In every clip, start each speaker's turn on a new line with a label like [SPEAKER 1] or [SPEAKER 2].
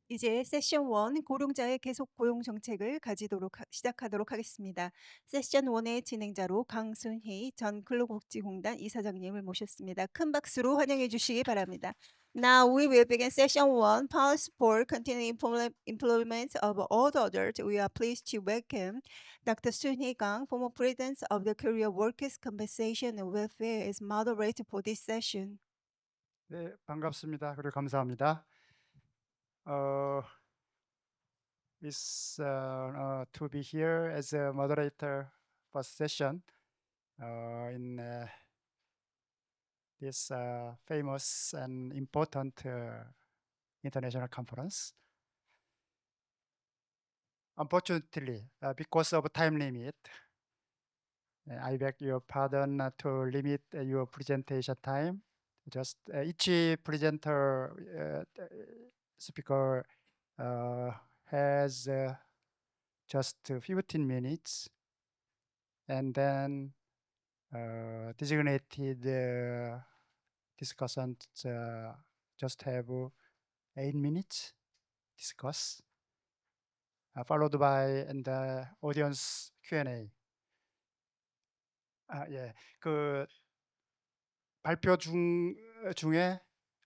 [SPEAKER 1] 이제 세션 1 고령자의 계속 고용 정책을 시작하도록 하겠습니다. 세션 1의 진행자로 강순희 전 근로복지공단 이사장님을 모셨습니다. 큰 박수로 환영해 주시기 바랍니다. Now we will begin session 1, policy for continuing employment of all adults. We are pleased to welcome Dr. Sunhee Kang, former president of the Korea Workers' Compensation and Welfare, as moderator for this session.
[SPEAKER 2] 네, 반갑습니다. 그리고 감사합니다. It's to be here as a moderator for session in this famous and important international conference. Unfortunately, because of time limit, I beg your pardon to limit your presentation time. Just each presenter speaker has just 15 minutes, and then designated discussants just have 8 minutes discuss, followed by the audience Q&A. 예, 그 발표 중에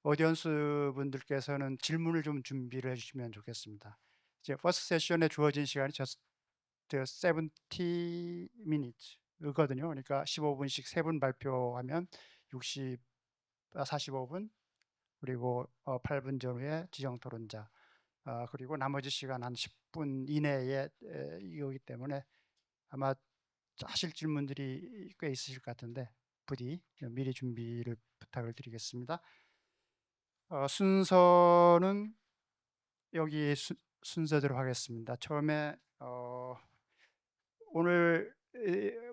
[SPEAKER 2] 오디언스 분들께서는 질문을 좀 준비를 해주시면 좋겠습니다. 이제 퍼스트 세션에 주어진 시간이 just 70 minutes거든요. 그러니까 15분씩 3분 발표하면 45분, 그리고 8분 전후에 지정 토론자, 그리고 나머지 시간 한 10분 이내에 이거기 때문에 아마 하실 질문들이 꽤 있으실 것 같은데 부디 미리 준비를 부탁을 드리겠습니다. 순서는 여기 순서대로 하겠습니다. 처음에 오늘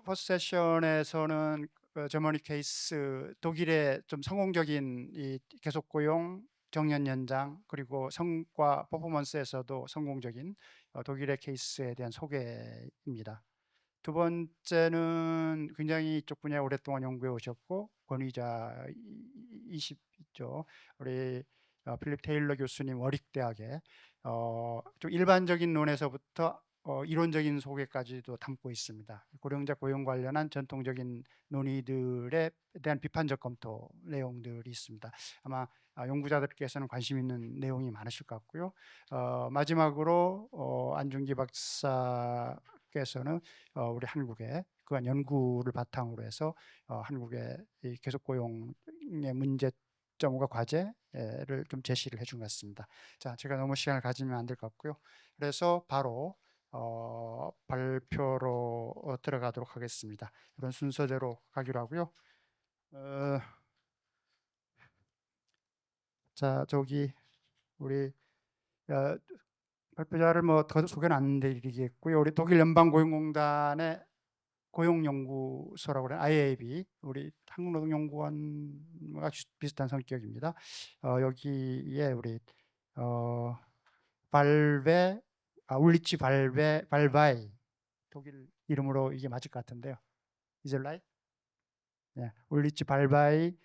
[SPEAKER 2] 퍼스트 세션에서는 저머니 케이스, 독일의 좀 성공적인 이 계속 고용, 정년 연장, 그리고 성과 퍼포먼스에서도 성공적인 독일의 케이스에 대한 소개입니다. 두 번째는 굉장히 이쪽 분야에 오랫동안 연구해 오셨고 권위자이시죠. 우리 필립 테일러 교수님 워릭대학에 좀 일반적인 논에서부터 이론적인 소개까지도 담고 있습니다. 고령자 고용 관련한 전통적인 논의들에 대한 비판적 검토 내용들이 있습니다. 아마 연구자들께서는 관심 있는 내용이 많으실 것 같고요. 마지막으로 안중기 박사께서는 우리 한국의 그간 연구를 바탕으로 해서 한국의 이 계속 고용의 문제점과 과제를 좀 제시를 해준 것 같습니다. 자, 제가 너무 시간을 가지면 안 될 것 같고요. 그래서 바로 발표로 들어가도록 하겠습니다. 이런 순서대로 가기로 하고요. 자, 저기 우리 발표자를 뭐 더 소개는 안 드리겠고요. 우리 독일 연방고용공단의 고용연구소라고 하는 IAB, 우리 한국노동연구원과 비슷한 성격입니다. 여기에 우리 울리치 발바이, 독일 이름으로 이게 맞을 것 같은데요. Is it right? 네, 울리치 발바이,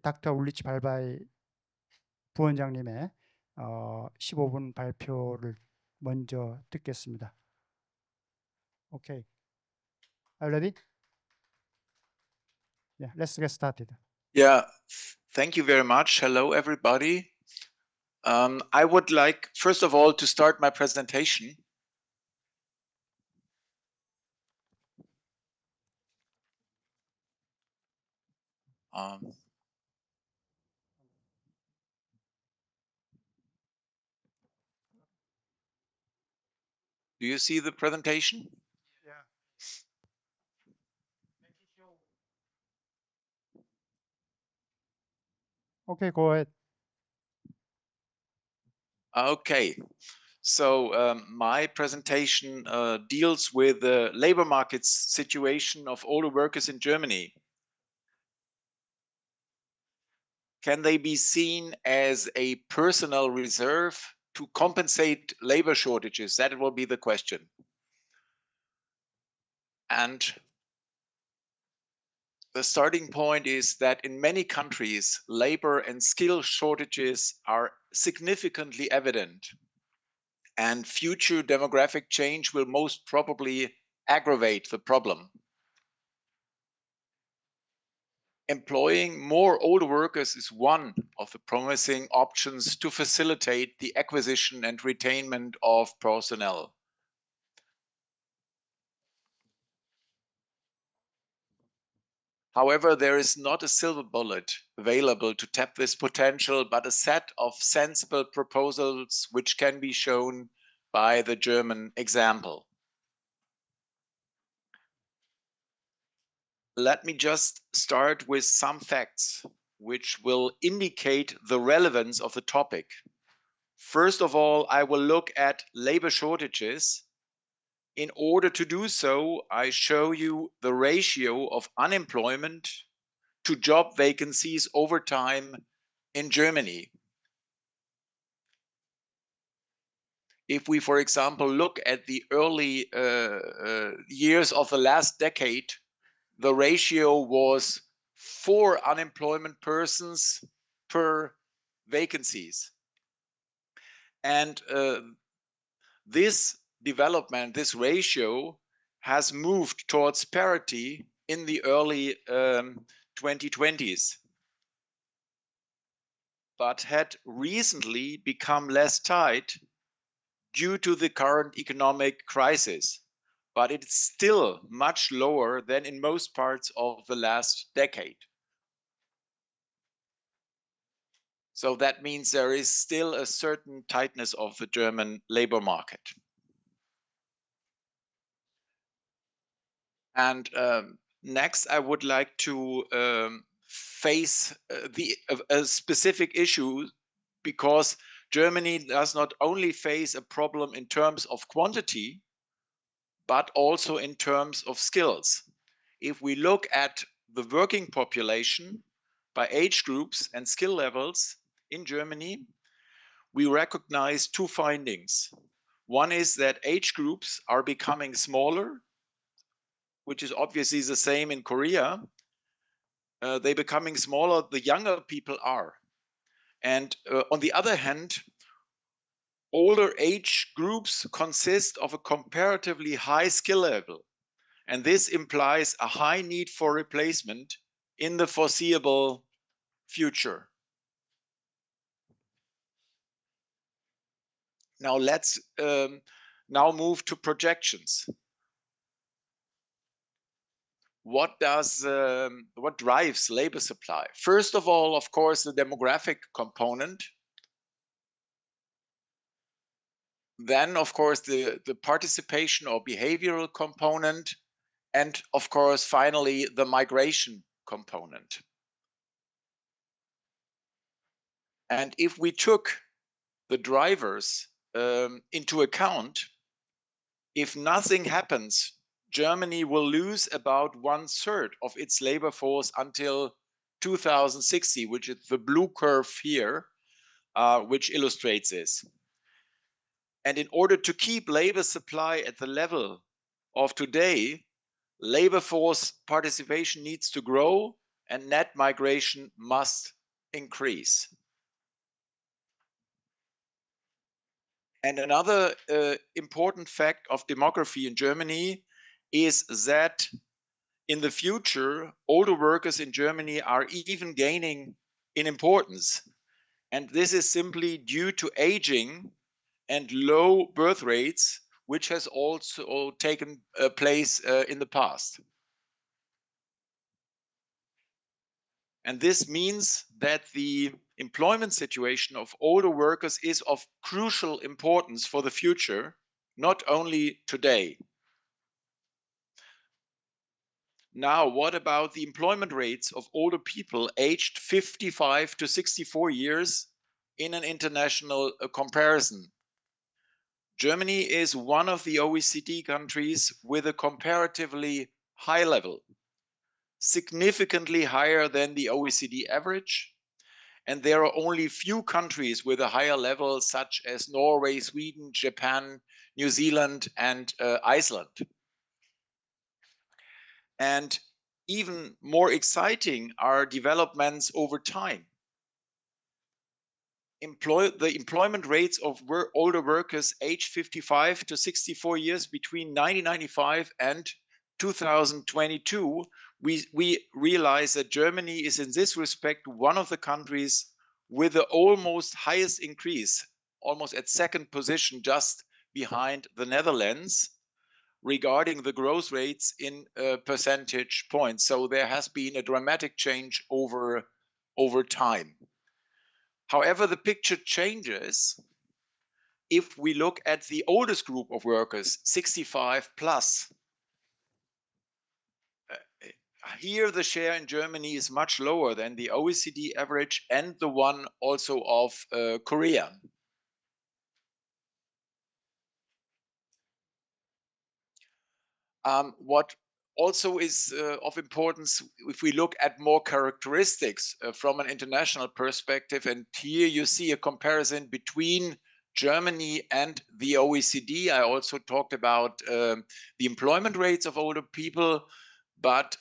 [SPEAKER 2] 닥터 울리치 발바이 부원장님의 15분 발표를 먼저 듣겠습니다. 오케이. Are you ready? Yeah, let's get started.
[SPEAKER 3] Yeah, thank you very much. Hello, everybody. I would like, first of all, to start my presentation. Do you see the presentation?
[SPEAKER 2] Yeah. Okay, go ahead.
[SPEAKER 3] Okay, so my presentation deals with the labor market situation of older workers in Germany. Can they be seen as a personal reserve to compensate labor shortages? That will be the question. And the starting point is that in many countries, labor and skill shortages are significantly evident, and future demographic change will most probably aggravate the problem. Employing more older workers is one of the promising options to facilitate the acquisition and retainment of personnel. However, there is not a silver bullet available to tap this potential, but a set of sensible proposals which can be shown by the German example. Let me just start with some facts which will indicate the relevance of the topic. First of all, I will look at labor shortages. In order to do so, I show you the ratio of unemployment to job vacancies over time in Germany. If we, for example, look at the early years of the last decade, the ratio was 4 unemployment persons per vacancies. And this development, this ratio, has moved towards parity in the early 2020s, but had recently become less tight due to the current economic crisis. But it's still much lower than in most parts of the last decade. So that means there is still a certain tightness of the German labor market. And next, I would like to face a specific issue, because Germany does not only face a problem in terms of quantity, but also in terms of skills. If we look at the working population by age groups and skill levels in Germany, we recognize 2 findings. One is that age groups are becoming smaller, which is obviously the same in Korea. They're becoming smaller, the younger people are. And on the other hand, older age groups consist of a comparatively high skill level. And this implies a high need for replacement in the foreseeable future. Now let's now move to projections. What drives labor supply? First of all, of course, the demographic component. Then, of course, the participation or behavioral component. And of course, finally, the migration component. And if we took the drivers into account, if nothing happens, Germany will lose about 1/3 of its labor force until 2060, which is the blue curve here, which illustrates this. And in order to keep labor supply at the level of today, labor force participation needs to grow and net migration must increase. And another important fact of demography in Germany is that in the future, older workers in Germany are even gaining in importance. And this is simply due to aging and low birth rates, which has also taken place in the past. And this means that the employment situation of older workers is of crucial importance for the future, not only today. Now, what about the employment rates of older people aged 55 to 64 years in an international comparison? Germany is one of the OECD countries with a comparatively high level, significantly higher than the OECD average. and there are only few countries with a higher level, such as Norway, Sweden, Japan, New Zealand, and Iceland. And even more exciting are developments over time. The employment rates of older workers aged 55 to 64 years between 1995 and 2022, we realize that Germany is in this respect one of the countries with the almost highest increase, almost at second position, just behind the Netherlands, regarding the growth rates in percentage points. So there has been a dramatic change over time. However, the picture changes if we look at the oldest group of workers, 65 plus. Here the share in Germany is much lower than the OECD average and the one also of Korea. What also is of importance, if we look at more characteristics from an international perspective, and here you see a comparison between Germany and the OECD. I also talked about the employment rates of older people, but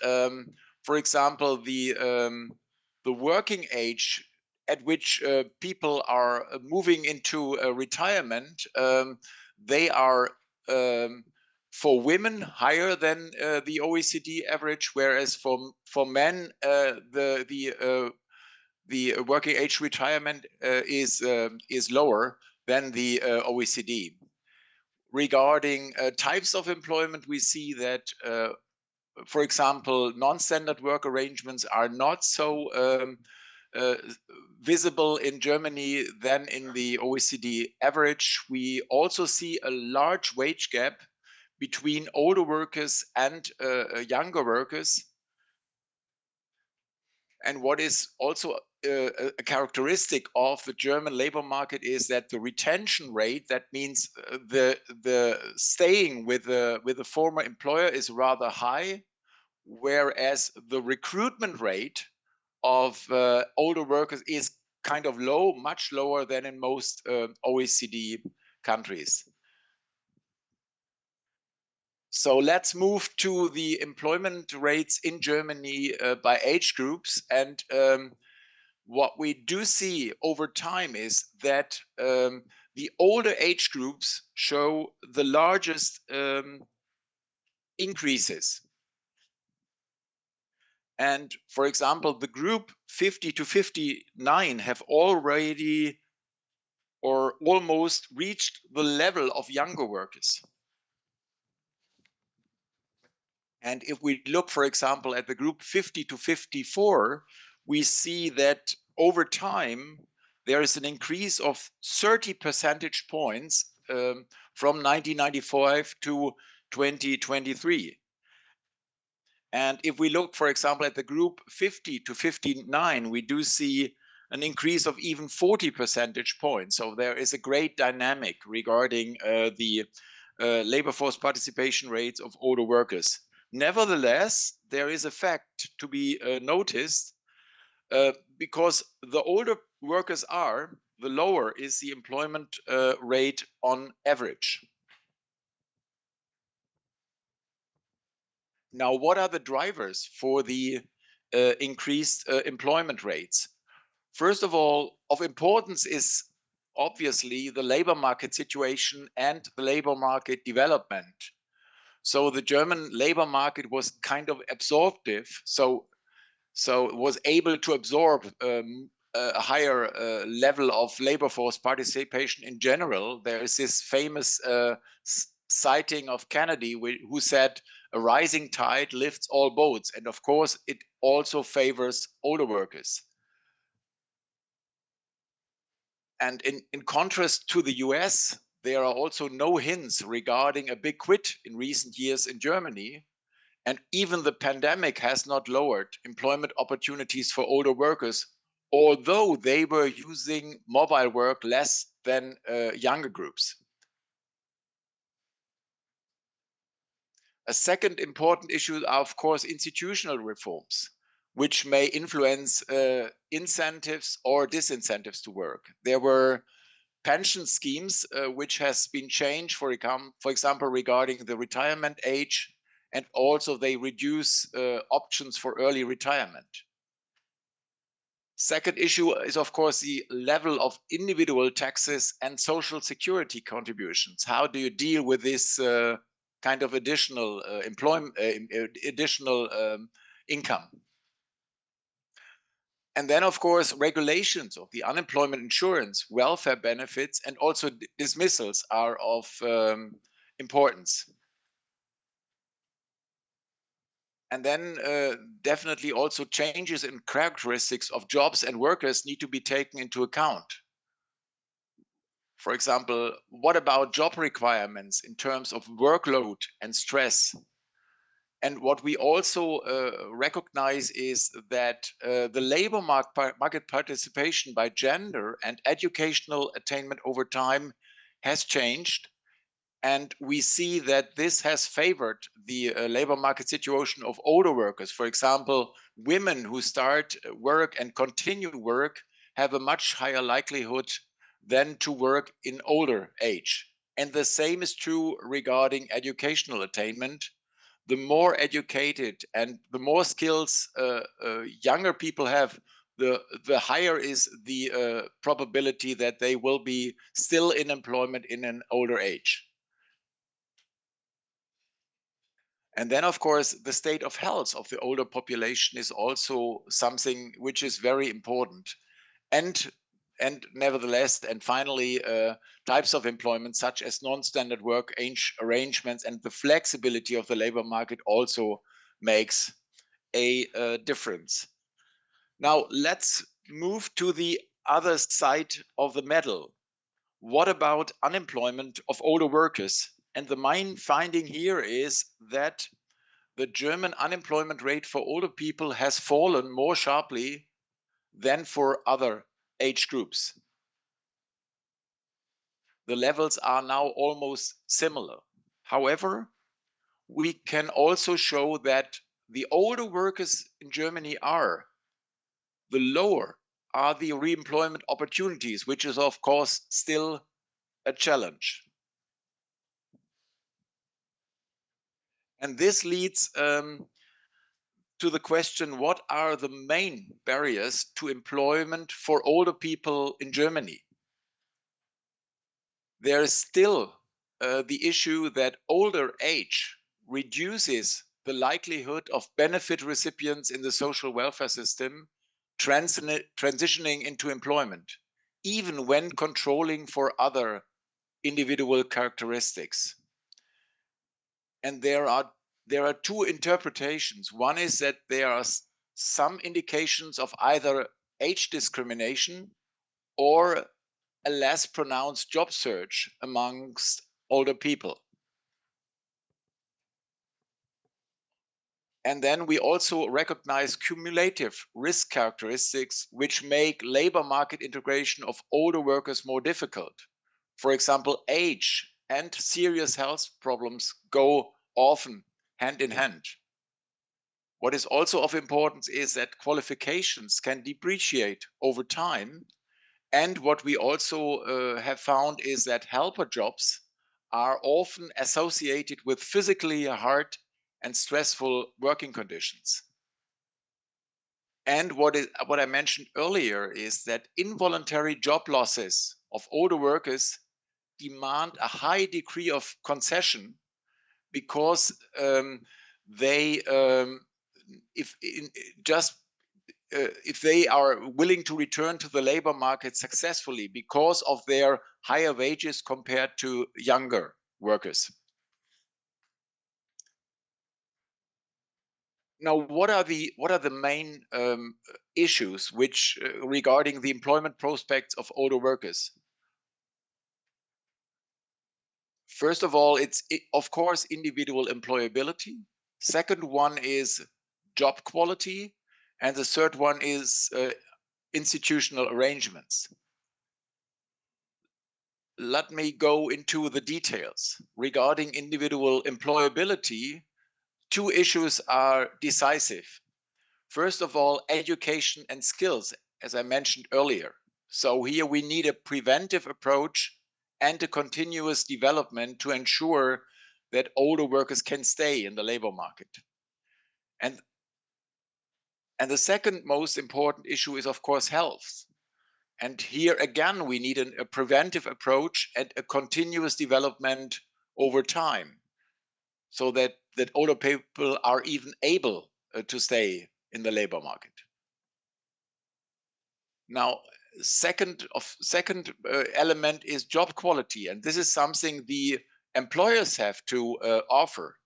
[SPEAKER 3] for example, the working age at which people are moving into retirement, they are for women higher than the OECD average, whereas for men the working age retirement is lower than the OECD. Regarding types of employment, we see that, for example, non-standard work arrangements are not so visible in Germany than in the OECD average. We also see a large wage gap between older workers and younger workers. And what is also a characteristic of the German labor market is that the retention rate, that means the staying with the former employer, is rather high, whereas the recruitment rate of older workers is kind of low, much lower than in most OECD countries. So let's move to the employment rates in Germany by age groups. And what we do see over time is that the older age groups show the largest increases. And for example, the group 50 to 59 have already or almost reached the level of younger workers. And if we look, for example, at the group 50 to 54, we see that over time, there is an increase of 30 percentage points from 1995 to 2023. And if we look, for example, at the group 50 to 59, we do see an increase of even 40 percentage points. So there is a great dynamic regarding the labor force participation rates of older workers. Nevertheless, there is a fact to be noticed, because the older workers are, the lower is the employment rate on average. Now, what are the drivers for the increased employment rates? First of all, of importance is obviously the labor market situation and the labor market development. So the German labor market was kind of absorptive, so it was able to absorb a higher level of labor force participation in general. There is this famous citing of Kennedy, who said, "A rising tide lifts all boats," and of course, it also favors older workers. And in contrast to the US, there are also no hints regarding a big quit in recent years in Germany. And even the pandemic has not lowered employment opportunities for older workers, although they were using mobile work less than younger groups. A second important issue are, of course, institutional reforms. which may influence incentives or disincentives to work. There were pension schemes which has been changed, for example, regarding the retirement age, and also they reduce options for early retirement. Second issue is, of course, the level of individual taxes and social security contributions. How do you deal with this kind of additional income? And then, of course, regulations of the unemployment insurance, welfare benefits, and also dismissals are of importance. And then definitely also changes in characteristics of jobs and workers need to be taken into account. For example, what about job requirements in terms of workload and stress? And what we also recognize is that the labor market participation by gender and educational attainment over time has changed. And we see that this has favored the labor market situation of older workers. For example, women who start work and continue work have a much higher likelihood than to work in older age. And the same is true regarding educational attainment. The more educated and the more skills younger people have, the higher is the probability that they will be still in employment in an older age. And then, of course, the state of health of the older population is also something which is very important. And nevertheless, and finally, types of employment such as non-standard work arrangements and the flexibility of the labor market also makes a difference. Now, let's move to the other side of the medal. What about unemployment of older workers? And the main finding here is that the German unemployment rate for older people has fallen more sharply than for other age groups. The levels are now almost similar. However, we can also show that the older workers in Germany are, the lower are the re-employment opportunities, which is of course still a challenge. And this leads to the question, what are the main barriers to employment for older people in Germany? There is still the issue that older age reduces the likelihood of benefit recipients in the social welfare system transitioning into employment, even when controlling for other individual characteristics. And there are two interpretations. One is that there are some indications of either age discrimination or a less pronounced job search amongst older people. And then we also recognize cumulative risk characteristics which make labor market integration of older workers more difficult. For example, age and serious health problems go often hand in hand. What is also of importance is that qualifications can depreciate over time. And what we also have found is that helper jobs are often associated with physically hard and stressful working conditions. And what I mentioned earlier is that involuntary job losses of older workers demand a high degree of concession because if they are willing to return to the labor market successfully because of their higher wages compared to younger workers. Now, what are the main issues which regarding the employment prospects of older workers? First of all, it's of course individual employability. Second one is job quality, and the third one is institutional arrangements. Let me go into the details. Regarding individual employability, two issues are decisive. First of all, education and skills, as I mentioned earlier. So here we need a preventive approach and a continuous development to ensure that older workers can stay in the labor market. And the second most important issue is, of course, health. And here again, we need a preventive approach and a continuous development over time, so that older people are even able to stay in the labor market. Now, second element is job quality, and this is something the employers have to offer.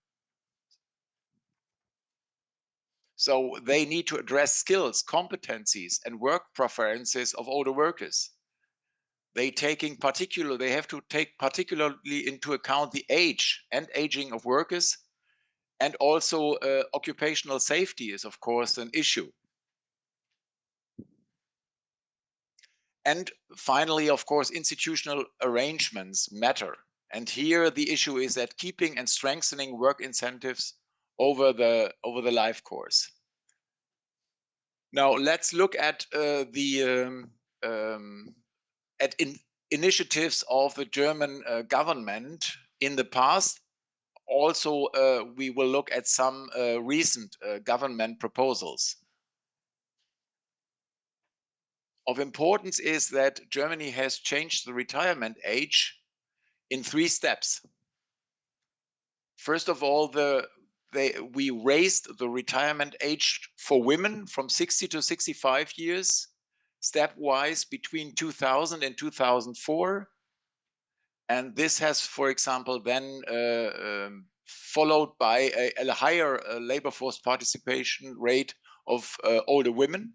[SPEAKER 3] So they need to address skills, competencies, and work preferences of older workers. They have to take particularly into account the age and aging of workers, and also occupational safety is, of course, an issue. And finally, of course, institutional arrangements matter. And here the issue is that keeping and strengthening work incentives over the life course. Now let's look at initiatives of the German government in the past. Also, we will look at some recent government proposals. Of importance is that Germany has changed the retirement age in 3 steps. First of all, we raised the retirement age for women from 60 to 65 years, stepwise between 2000 and 2004. And this has, for example, then followed by a higher labor force participation rate of older women.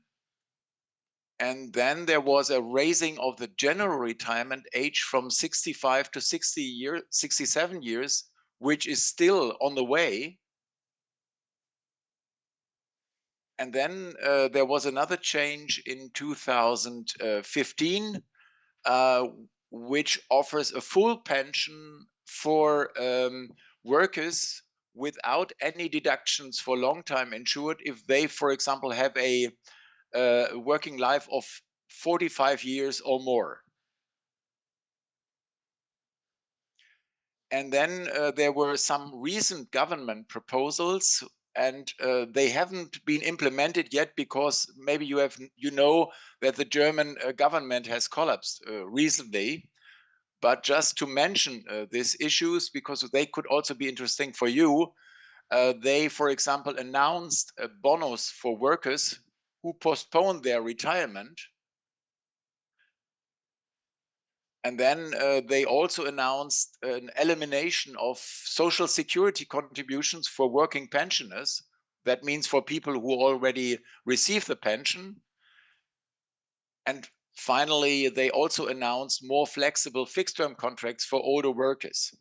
[SPEAKER 3] And then there was a raising of the general retirement age from 65 to 67 years, which is still on the way. And then there was another change in 2015, which offers a full pension for workers without any deductions for long-time insured if they, for example, have a working life of 45 years or more. And then there were some recent government proposals, and they haven't been implemented yet because maybe you know that the German government has collapsed recently. But just to mention these issues, because they could also be interesting for you, they, for example, announced a bonus for workers who postponed their retirement. And then they also announced an elimination of social security contributions for working pensioners. That means for people who already receive the pension. And finally, they also announced more flexible fixed-term contracts for older workers.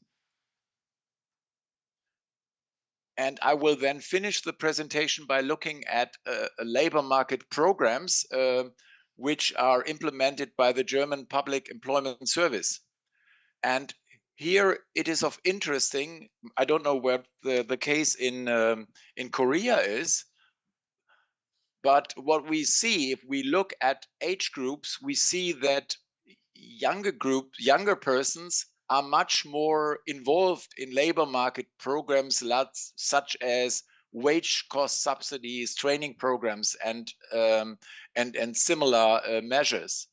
[SPEAKER 3] And I will then finish the presentation by looking at labor market programs which are implemented by the German Public Employment Service. And here it is of interesting, I don't know where the case in Korea is, but what we see, if we look at age groups, we see that younger persons are much more involved in labor market programs such as wage cost subsidies, training programs, and similar measures.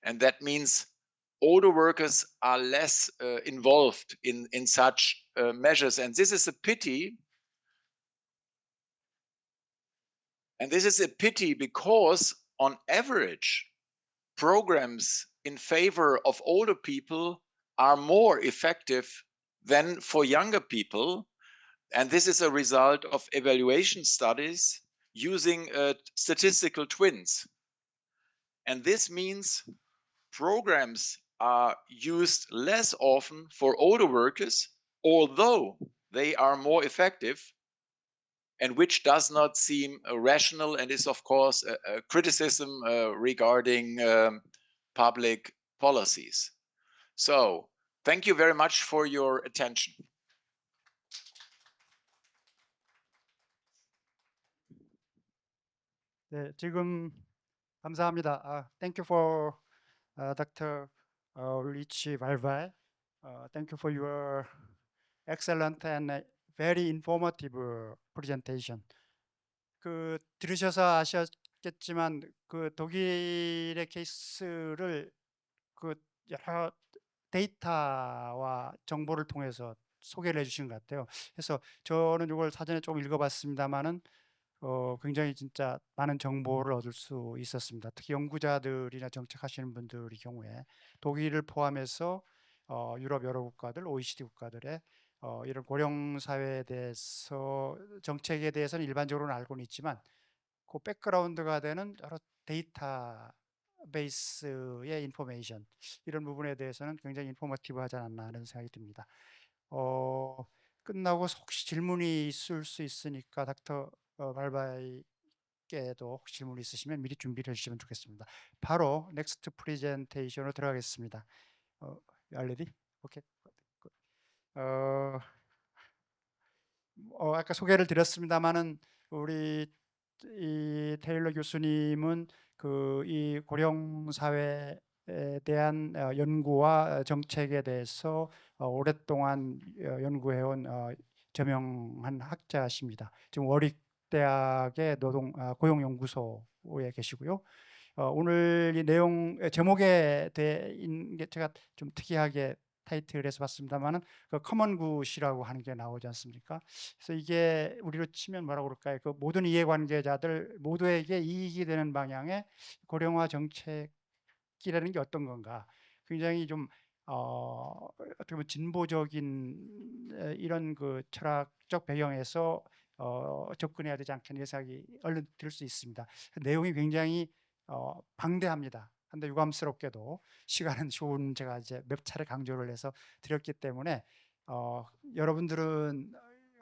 [SPEAKER 3] And that means older workers are less involved in such measures. And this is a pity. And this is a pity because on average, programs in favor of older people are more effective than for younger people. And this is a result of evaluation studies using statistical twins. And this means programs are used less often for older workers, although they are more effective, and which does not seem rational and is, of course, a criticism regarding public policies. So thank you very much for your attention.
[SPEAKER 2] 네, 지금 감사합니다. Thank you for Dr. Rich Valval. Thank you for your excellent and very informative presentation. 그 들으셔서 아셨겠지만 그 독일의 케이스를 그 여러 데이터와 정보를 통해서 소개를 해주신 것 같아요. 그래서 저는 이걸 사전에 조금 읽어봤습니다만은 굉장히 진짜 많은 정보를 얻을 수 있었습니다. 특히 연구자들이나 정책하시는 분들의 경우에 독일을 포함해서 유럽 여러 국가들, OECD 국가들의 이런 고령 사회에 대해서 정책에 대해서는 일반적으로는 알고는 있지만 그 백그라운드가 되는 여러 데이터베이스의 인포메이션 이런 부분에 대해서는 굉장히 인포머티브하지 않았나 하는 생각이 듭니다. 끝나고 혹시 질문이 있을 수 있으니까 닥터 발바이께도 혹시 질문이 있으시면 미리 준비를 해주시면 좋겠습니다. 바로 넥스트 프레젠테이션으로 들어가겠습니다. 알레디? 오케이. 아까 소개를 드렸습니다만은 우리 이 테일러 교수님은 그 이 고령 사회에 대한 연구와 정책에 대해서 오랫동안 연구해온 저명한 학자십니다. 지금 워릭 대학의 고용연구소에 계시고요. 오늘 이 내용 제목에 대인 게 제가 좀 특이하게 타이틀에서 봤습니다만은 그 커먼 굿이라고 하는 게 나오지 않습니까? 그래서 이게 우리로 치면 뭐라고 그럴까요? 그 모든 이해관계자들 모두에게 이익이 되는 방향의 고령화 정책이라는 게 어떤 건가? 굉장히 좀 어떻게 보면 진보적인 이런 그 철학적 배경에서 접근해야 되지 않겠느냐 생각이 얼른 들 수 있습니다. 내용이 굉장히 방대합니다. 한데 유감스럽게도 시간은 좋은 제가 이제 몇 차례 강조를 해서 드렸기 때문에 여러분들은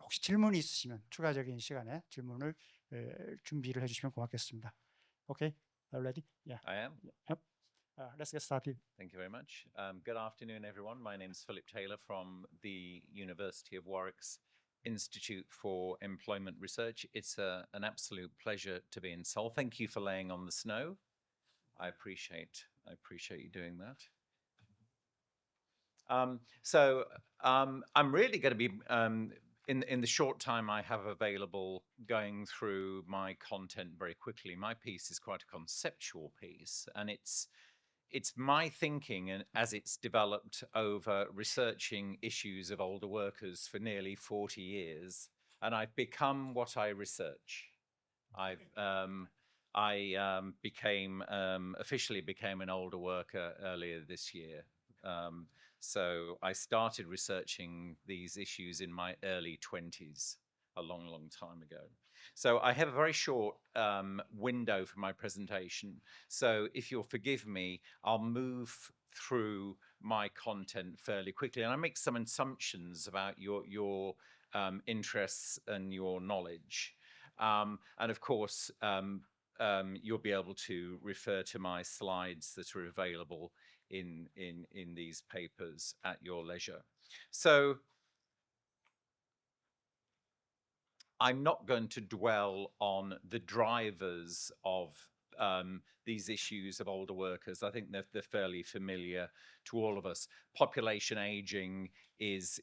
[SPEAKER 2] 혹시 질문이 있으시면 추가적인 시간에 질문을 준비를 해주시면 고맙겠습니다. Okay, are you ready? Yeah.
[SPEAKER 4] I am.
[SPEAKER 2] Yep. Let's get started.
[SPEAKER 4] Thank you very much. Good afternoon, everyone. My name is Philip Taylor from the University of Warwick's Institute for Employment Research. It's an absolute pleasure to be in Seoul. Thank you for laying on the snow. I appreciate you doing that. I'm really going to be in the short time I have available going through my content very quickly. My piece is quite a conceptual piece, and it's my thinking and as it's developed over researching issues of older workers for nearly 40 years, and I've become what I research. I officially became an older worker earlier this year. So I started researching these issues in my early 20s, a long, long time ago. So I have a very short window for my presentation. So if you'll forgive me, I'll move through my content fairly quickly. And I make some assumptions about your interests and your knowledge. And of course, you'll be able to refer to my slides that are available in these papers at your leisure. So I'm not going to dwell on the drivers of these issues of older workers. I think they're fairly familiar to all of us. Population aging is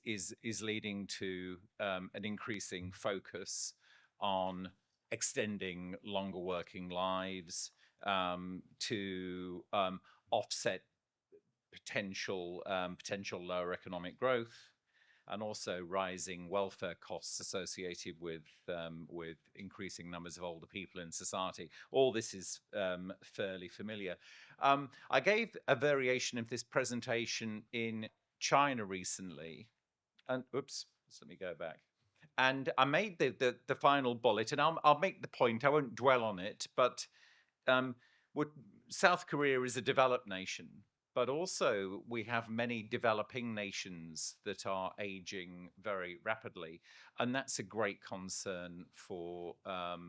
[SPEAKER 4] leading to an increasing focus on extending longer working lives to offset potential lower economic growth, and also rising welfare costs associated with increasing numbers of older people in society. All this is fairly familiar. I gave a variation of this presentation in China recently, and oops, let me go back. And I made the final bullet, and I'll make the point. I won't dwell on it, but South Korea is a developed nation. But also, we have many developing nations that are aging very rapidly. And that's a great concern for the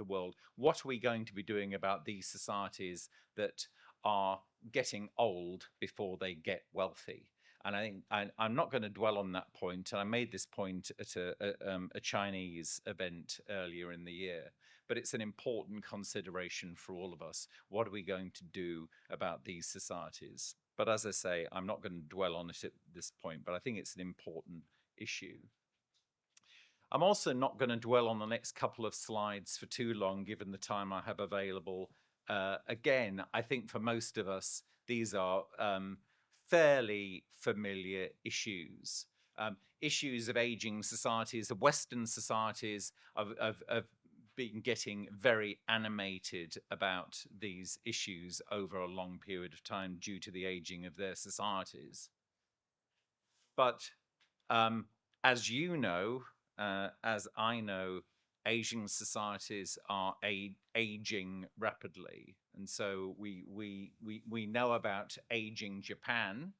[SPEAKER 4] world. What are we going to be doing about these societies that are getting old before they get wealthy? And I think I'm not going to dwell on that point. And I made this point at a Chinese event earlier in the year. But it's an important consideration for all of us. What are we going to do about these societies? But as I say, I'm not going to dwell on it at this point, but I think it's an important issue. I'm also not going to dwell on the next couple of slides for too long, given the time I have available. Again, I think for most of us, these are fairly familiar issues. Issues of aging societies, of Western societies, of been getting very animated about these issues over a long period of time due to the aging of their societies. But as you know, as I know, Asian societies are aging rapidly. And so we know about aging Japan.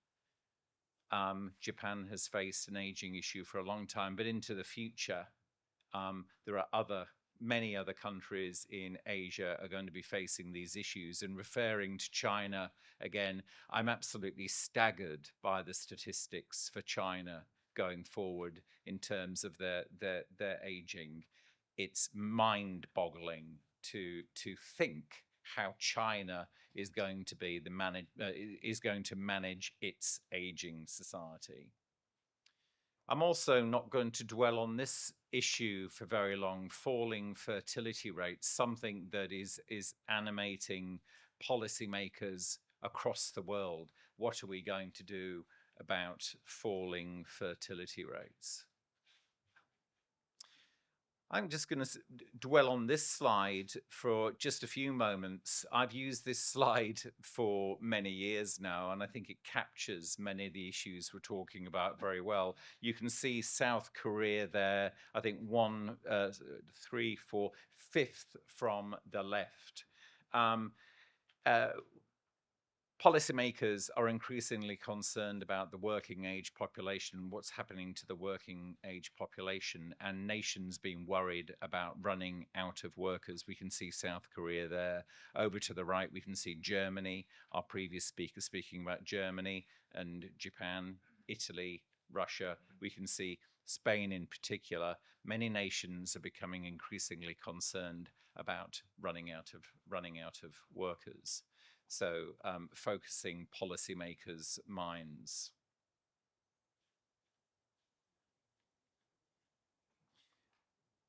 [SPEAKER 4] Japan has faced an aging issue for a long time, but into the future, there are many other countries in Asia are going to be facing these issues. And referring to China again, I'm absolutely staggered by the statistics for China going forward in terms of their aging. It's mind-boggling to think how China is going to manage its aging society. I'm also not going to dwell on this issue for very long, falling fertility rates, something that is animating policymakers across the world. What are we going to do about falling fertility rates? I'm just going to dwell on this slide for just a few moments. I've used this slide for many years now, and I think it captures many of the issues we're talking about very well. You can see South Korea there, I think 1, 3, 4, 5th from the left. Policymakers are increasingly concerned about the working age population, what's happening to the working age population, and nations being worried about running out of workers. We can see South Korea there. Over to the right, we can see Germany, our previous speaker speaking about Germany, and Japan, Italy, Russia. We can see Spain in particular. Many nations are becoming increasingly concerned about running out of workers. So focusing policymakers' minds.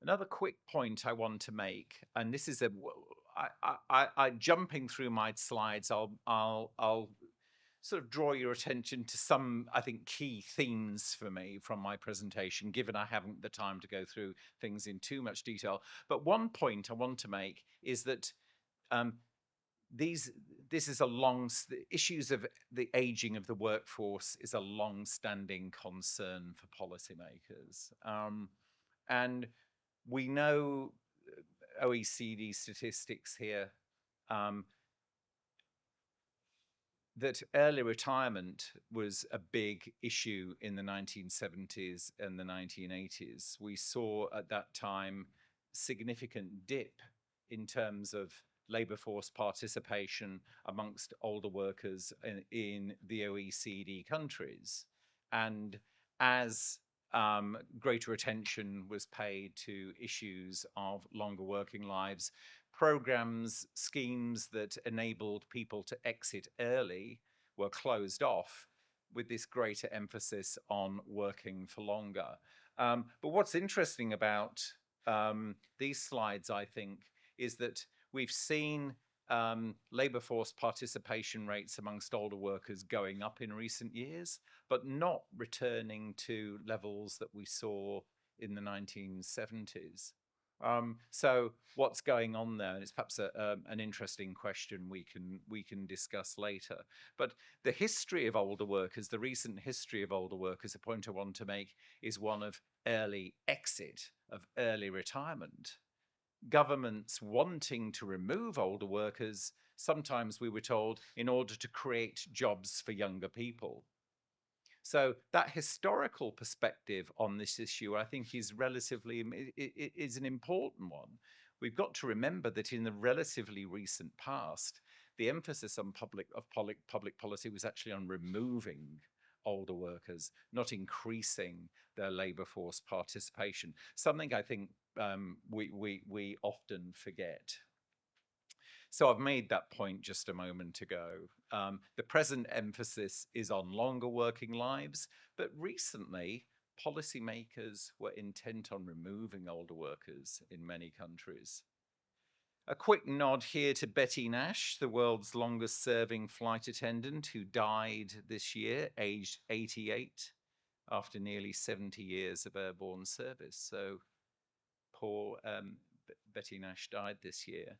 [SPEAKER 4] Another quick point I want to make, and this is jumping through my slides, I'll sort of draw your attention to some, I think, key themes for me from my presentation, given I haven't the time to go through things in too much detail. But one point I want to make is that issues of the aging of the workforce is a long-standing concern for policymakers. And we know OECD statistics here that early retirement was a big issue in the 1970s and the 1980s. We saw at that time significant dip in terms of labour force participation amongst older workers in the OECD countries. And as greater attention was paid to issues of longer working lives, programs, schemes that enabled people to exit early were closed off with this greater emphasis on working for longer. But what's interesting about these slides, I think, is that we've seen labour force participation rates amongst older workers going up in recent years, but not returning to levels that we saw in the 1970s. So what's going on there? And it's perhaps an interesting question we can discuss later. But the history of older workers, the recent history of older workers, a point I want to make is one of early exit, of early retirement. Governments wanting to remove older workers, sometimes we were told, in order to create jobs for younger people. So that historical perspective on this issue, I think, is an important one. We've got to remember that in the relatively recent past, the emphasis on public policy was actually on removing older workers, not increasing their labour force participation, something I think we often forget. So I've made that point just a moment ago. The present emphasis is on longer working lives, but recently policymakers were intent on removing older workers in many countries. A quick nod here to Betty Nash, the world's longest serving flight attendant who died this year, aged 88, after nearly 70 years of airborne service. So poor Betty Nash died this year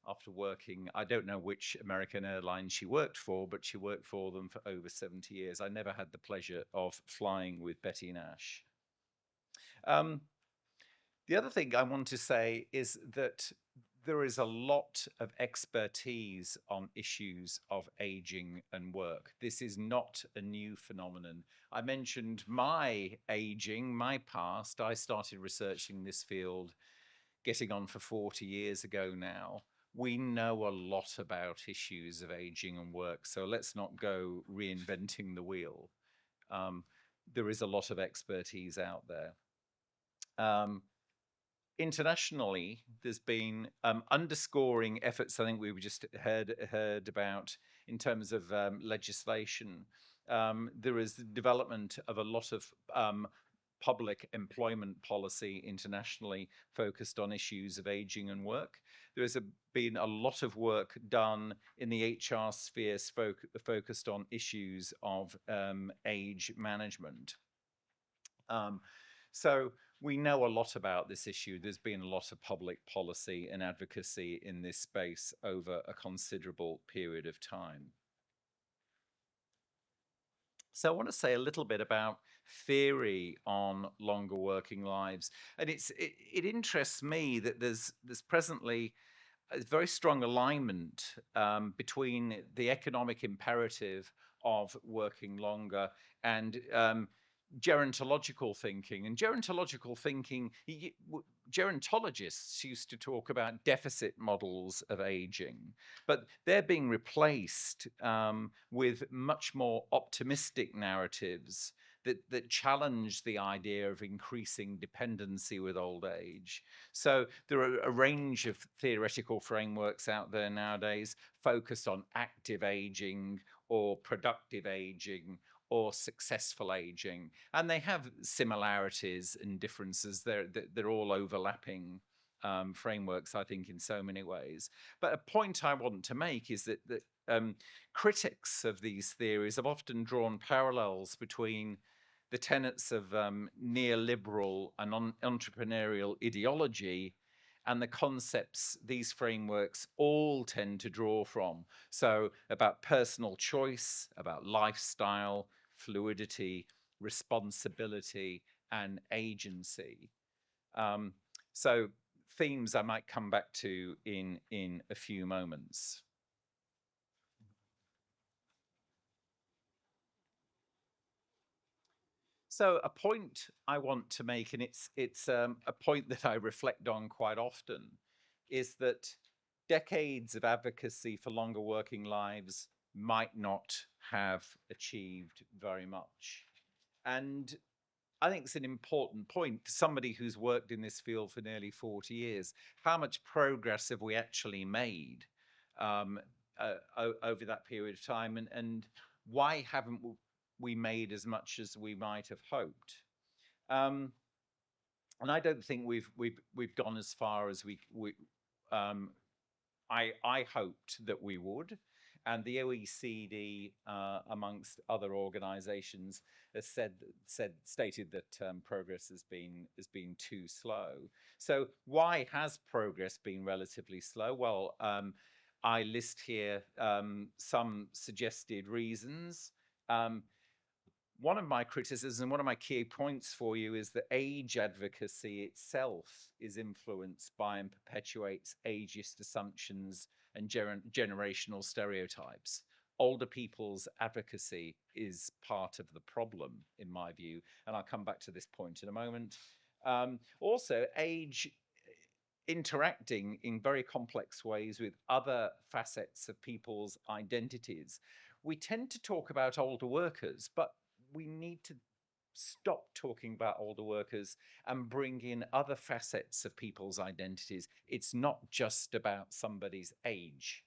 [SPEAKER 4] after working, I don't know which American airline she worked for, but she worked for them for over 70 years. I never had the pleasure of flying with Betty Nash. The other thing I want to say is that there is a lot of expertise on issues of aging and work. This is not a new phenomenon. I mentioned my aging, my past. I started researching this field getting on for 40 years ago now. We know a lot about issues of aging and work, so let's not go reinventing the wheel. There is a lot of expertise out there. Internationally, there's been underscoring efforts, I think we just heard about in terms of legislation. There is the development of a lot of public employment policy internationally focused on issues of aging and work. There has been a lot of work done in the HR sphere focused on issues of age management. So we know a lot about this issue. There's been a lot of public policy and advocacy in this space over a considerable period of time. So I want to say a little bit about theory on longer working lives. And it interests me that there's presently a very strong alignment between the economic imperative of working longer and gerontological thinking. And gerontological thinking, gerontologists used to talk about deficit models of aging, but they're being replaced with much more optimistic narratives that challenge the idea of increasing dependency with old age. So there are a range of theoretical frameworks out there nowadays focused on active aging or productive aging or successful aging, and they have similarities and differences. They're all overlapping frameworks, I think, in so many ways. But a point I want to make is that critics of these theories have often drawn parallels between the tenets of neoliberal and entrepreneurial ideology and the concepts these frameworks all tend to draw from. So about personal choice, about lifestyle, fluidity, responsibility, and agency. So themes I might come back to in a few moments. So a point I want to make, and it's a point that I reflect on quite often, is that decades of advocacy for longer working lives might not have achieved very much. And I think it's an important point for somebody who's worked in this field for nearly 40 years. How much progress have we actually made over that period of time, and why haven't we made as much as we might have hoped? And I don't think we've gone as far as I hoped that we would. And the OECD, amongst other organisations, has stated that progress has been too slow. So why has progress been relatively slow? Well, I list here some suggested reasons. One of my criticisms and one of my key points for you is that age advocacy itself is influenced by and perpetuates ageist assumptions and generational stereotypes. Older people's advocacy is part of the problem, in my view, and I'll come back to this point in a moment. Also, age interacting in very complex ways with other facets of people's identities we tend to talk about older workers, but we need to stop talking about older workers and bring in other facets of people's identities. It's not just about somebody's age.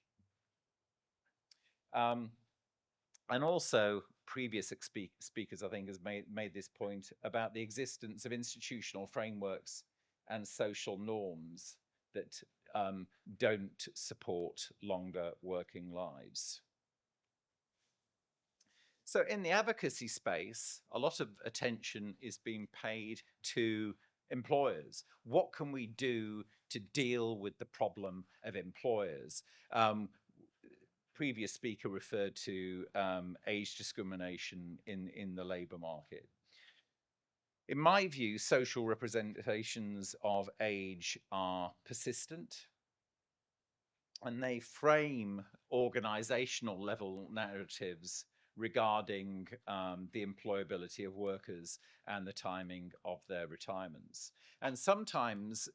[SPEAKER 4] And also, previous speakers, I think, has made this point about the existence of institutional frameworks and social norms that don't support longer working lives. So in the advocacy space, a lot of attention is being paid to employers. What can we do to deal with the problem of employers? Previous speaker referred to age discrimination in the labour market. In my view, social representations of age are persistent, and they frame organisational level narratives regarding the employability of workers and the timing of their retirements. And sometimes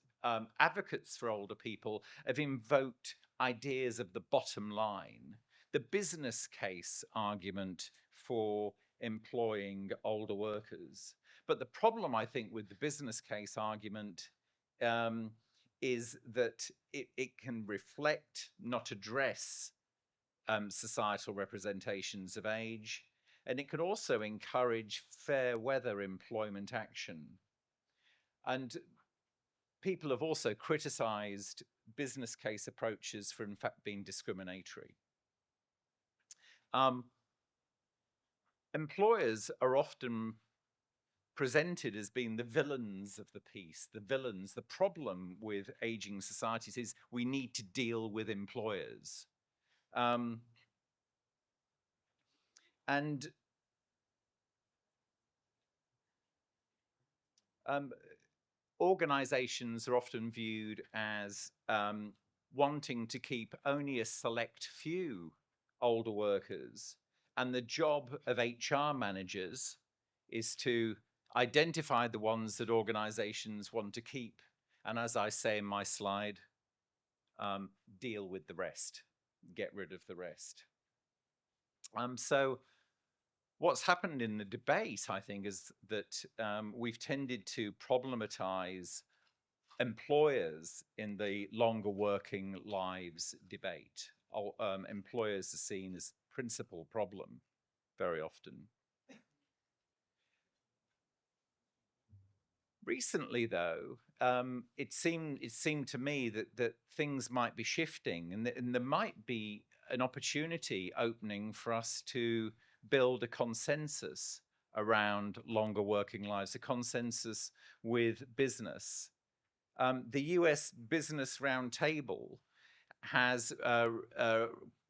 [SPEAKER 4] advocates for older people have invoked ideas of the bottom line, the business case argument for employing older workers. But the problem, I think, with the business case argument is that it can reflect, not address, societal representations of age, and it could also encourage fair weather employment action. And people have also criticized business case approaches for, in fact, being discriminatory. Employers are often presented as being the villains of the piece, the villains. The problem with aging societies is we need to deal with employers. Organizations are often viewed as wanting to keep only a select few older workers, and the job of HR managers is to identify the ones that organizations want to keep, and as I say in my slide, deal with the rest, get rid of the rest. So what's happened in the debate, I think, is that we've tended to problematize employers in the longer working lives debate. Employers are seen as principal problem very often. Recently, though, it seemed to me that things might be shifting, and there might be an opportunity opening for us to build a consensus around longer working lives, a consensus with business. The US Business Roundtable has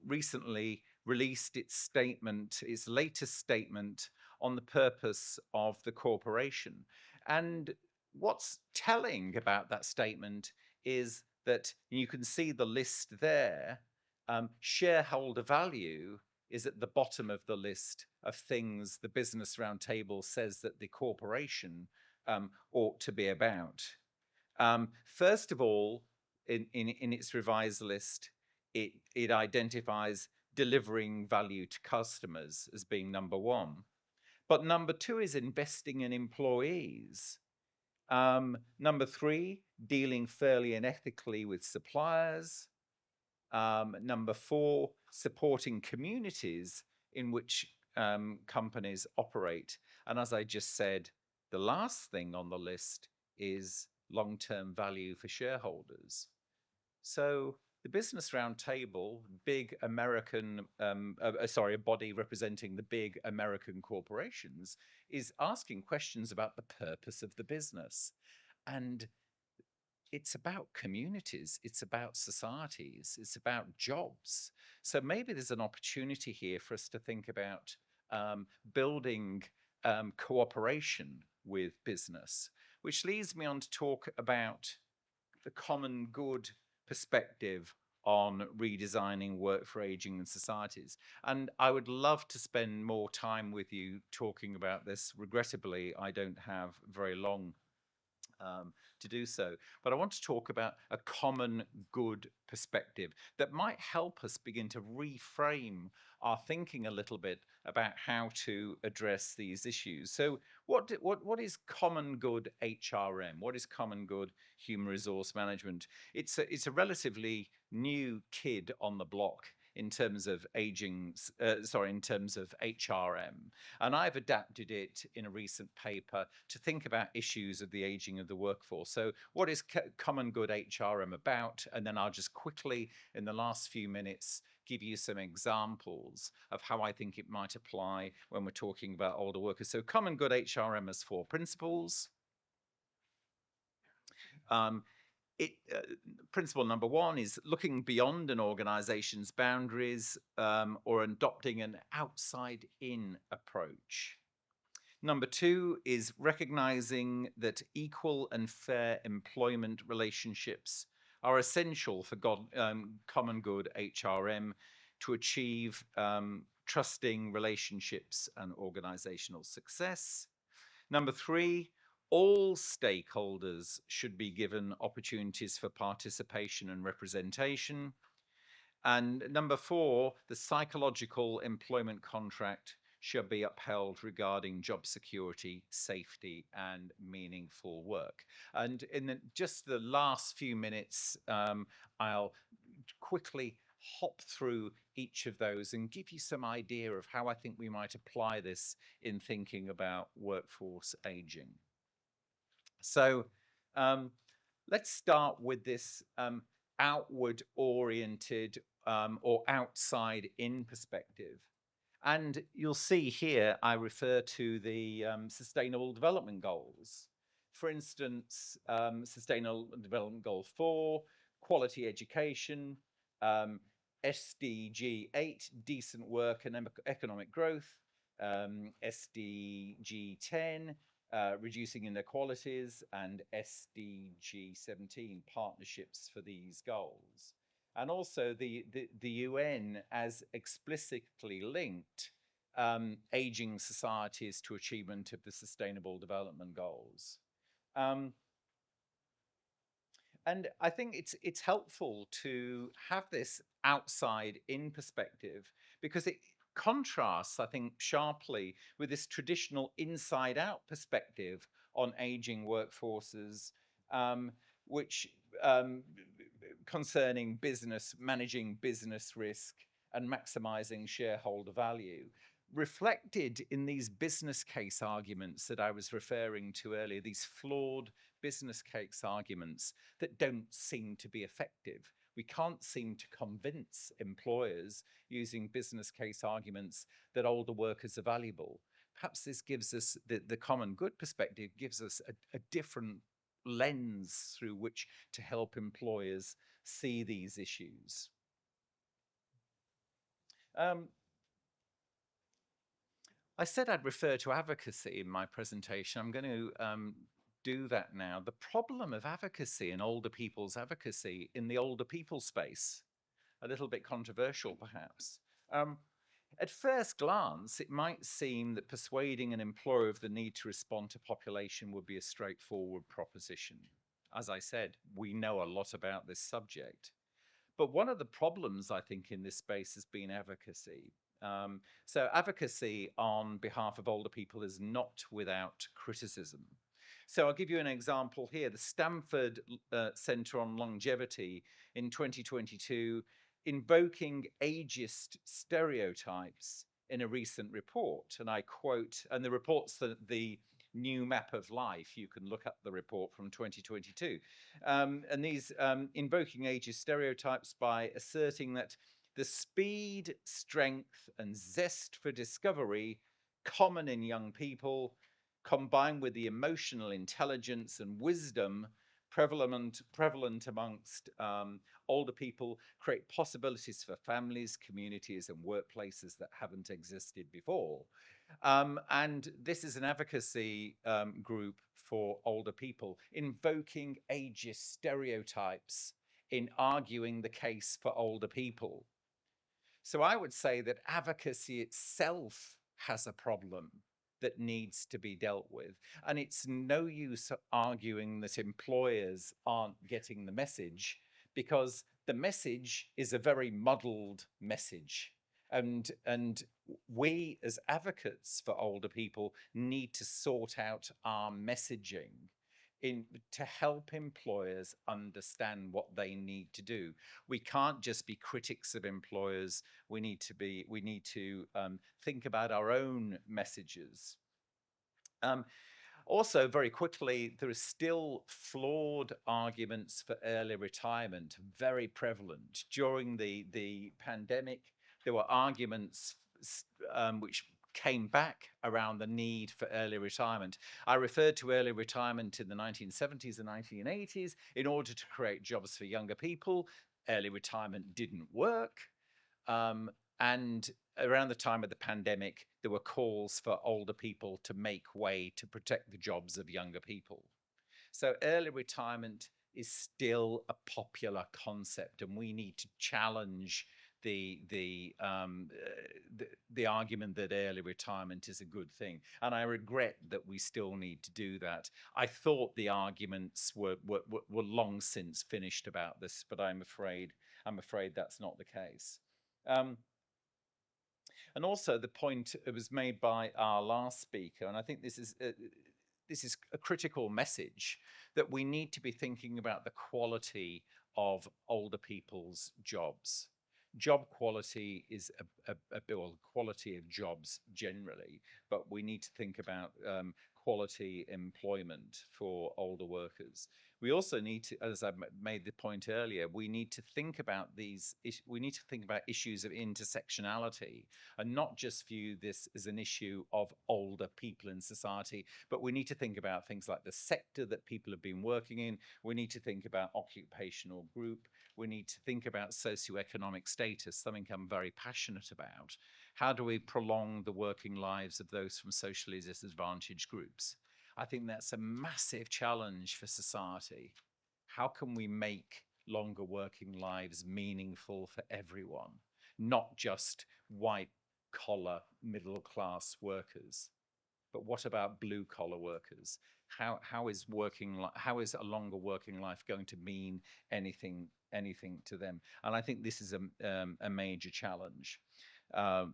[SPEAKER 4] recently released its statement, its latest statement on the purpose of the corporation. And what's telling about that statement is that you can see the list there. Shareholder value is at the bottom of the list of things the Business Roundtable says that the corporation ought to be about. First of all, in its revised list, it identifies delivering value to customers as being number one. But number two is investing in employees. Number three, dealing fairly and ethically with suppliers. Number four, supporting communities in which companies operate. And as I just said, the last thing on the list is long-term value for shareholders. So the Business Roundtable, big American, a body representing the big American corporations, is asking questions about the purpose of the business. And it's about communities, it's about societies, it's about jobs. So maybe there's an opportunity here for us to think about building cooperation with business, which leads me on to talk about the common good perspective on redesigning work for aging societies. And I would love to spend more time with you talking about this. Regrettably, I don't have very long to do so. But I want to talk about a common good perspective that might help us begin to reframe our thinking a little bit about how to address these issues. So what is common good HRM? What is common good human resource management? It's a relatively new kid on the block in terms of in terms of HRM. And I've adapted it in a recent paper to think about issues of the aging of the workforce. So what is common good HRM about? And then I'll just quickly, in the last few minutes, give you some examples of how I think it might apply when we're talking about older workers. So common good HRM has 4 principles. Principle number 1 is looking beyond an organization's boundaries or adopting an outside-in approach. Number 2 is recognizing that equal and fair employment relationships are essential for common good HRM to achieve trusting relationships and organizational success. Number 3, all stakeholders should be given opportunities for participation and representation. And number 4, the psychological employment contract should be upheld regarding job security, safety, and meaningful work. And in just the last few minutes, I'll quickly hop through each of those and give you some idea of how I think we might apply this in thinking about workforce aging. So let's start with this outward-oriented or outside-in perspective. And you'll see here, I refer to the Sustainable Development Goals. For instance, Sustainable Development Goal 4, quality education, SDG 8, decent work and economic growth, SDG 10, reducing inequalities, and SDG 17, partnerships for these goals. And also the UN as explicitly linked aging societies to achievement of the Sustainable Development Goals. And I think it's helpful to have this outside-in perspective because it contrasts, I think, sharply with this traditional inside-out perspective on aging workforces, which concerning business, managing business risk and maximizing shareholder value, reflected in these business case arguments that I was referring to earlier, these flawed business case arguments that don't seem to be effective. We can't seem to convince employers using business case arguments that older workers are valuable. Perhaps this gives us, the common good perspective gives us a different lens through which to help employers see these issues. I said I'd refer to advocacy in my presentation. I'm going to do that now. The problem of advocacy and older people's advocacy in the older people space, a little bit controversial perhaps. At first glance, it might seem that persuading an employer of the need to respond to population would be a straightforward proposition. As I said, we know a lot about this subject. But one of the problems, I think, in this space has been advocacy. So advocacy on behalf of older people is not without criticism. So I'll give you an example here. The Stanford Center on Longevity in 2022 invoking ageist stereotypes in a recent report. And I quote, and the report's the new map of life. You can look up the report from 2022. And these invoking ageist stereotypes by asserting that the speed, strength, and zest for discovery common in young people, combined with the emotional intelligence and wisdom prevalent amongst older people, create possibilities for families, communities, and workplaces that haven't existed before. And this is an advocacy group for older people, invoking ageist stereotypes in arguing the case for older people. So I would say that advocacy itself has a problem, that needs to be dealt with. And it's no use arguing that employers aren't getting the message, because the message is a very muddled message. And we as advocates for older people need to sort out our messaging to help employers understand what they need to do. We can't just be critics of employers. We need to think about our own messages. Also, very quickly, there are still flawed arguments for early retirement, very prevalent. During the pandemic, there were arguments which came back around the need for early retirement. I referred to early retirement in the 1970s and 1980s in order to create jobs for younger people. Early retirement didn't work. And around the time of the pandemic, there were calls for older people to make way to protect the jobs of younger people. So early retirement is still a popular concept, and we need to challenge the argument that early retirement is a good thing. And I regret that we still need to do that. I thought the arguments were long since finished about this, but I'm afraid that's not the case. And also the point was made by our last speaker, and I think this is a critical message, that we need to be thinking about the quality of older people's jobs. Job quality is quality of jobs generally, but we need to think about quality employment for older workers. We also need to, as I made the point earlier, we need to think about issues of intersectionality, and not just view this as an issue of older people in society, but we need to think about things like the sector that people have been working in. We need to think about occupational group. We need to think about socioeconomic status, something I'm very passionate about. How do we prolong the working lives of those from socially disadvantaged groups? I think that's a massive challenge for society. How can we make longer working lives meaningful for everyone, not just white-collar, middle-class workers? But what about blue-collar workers? How is a longer working life going to mean anything to them? And I think this is a major challenge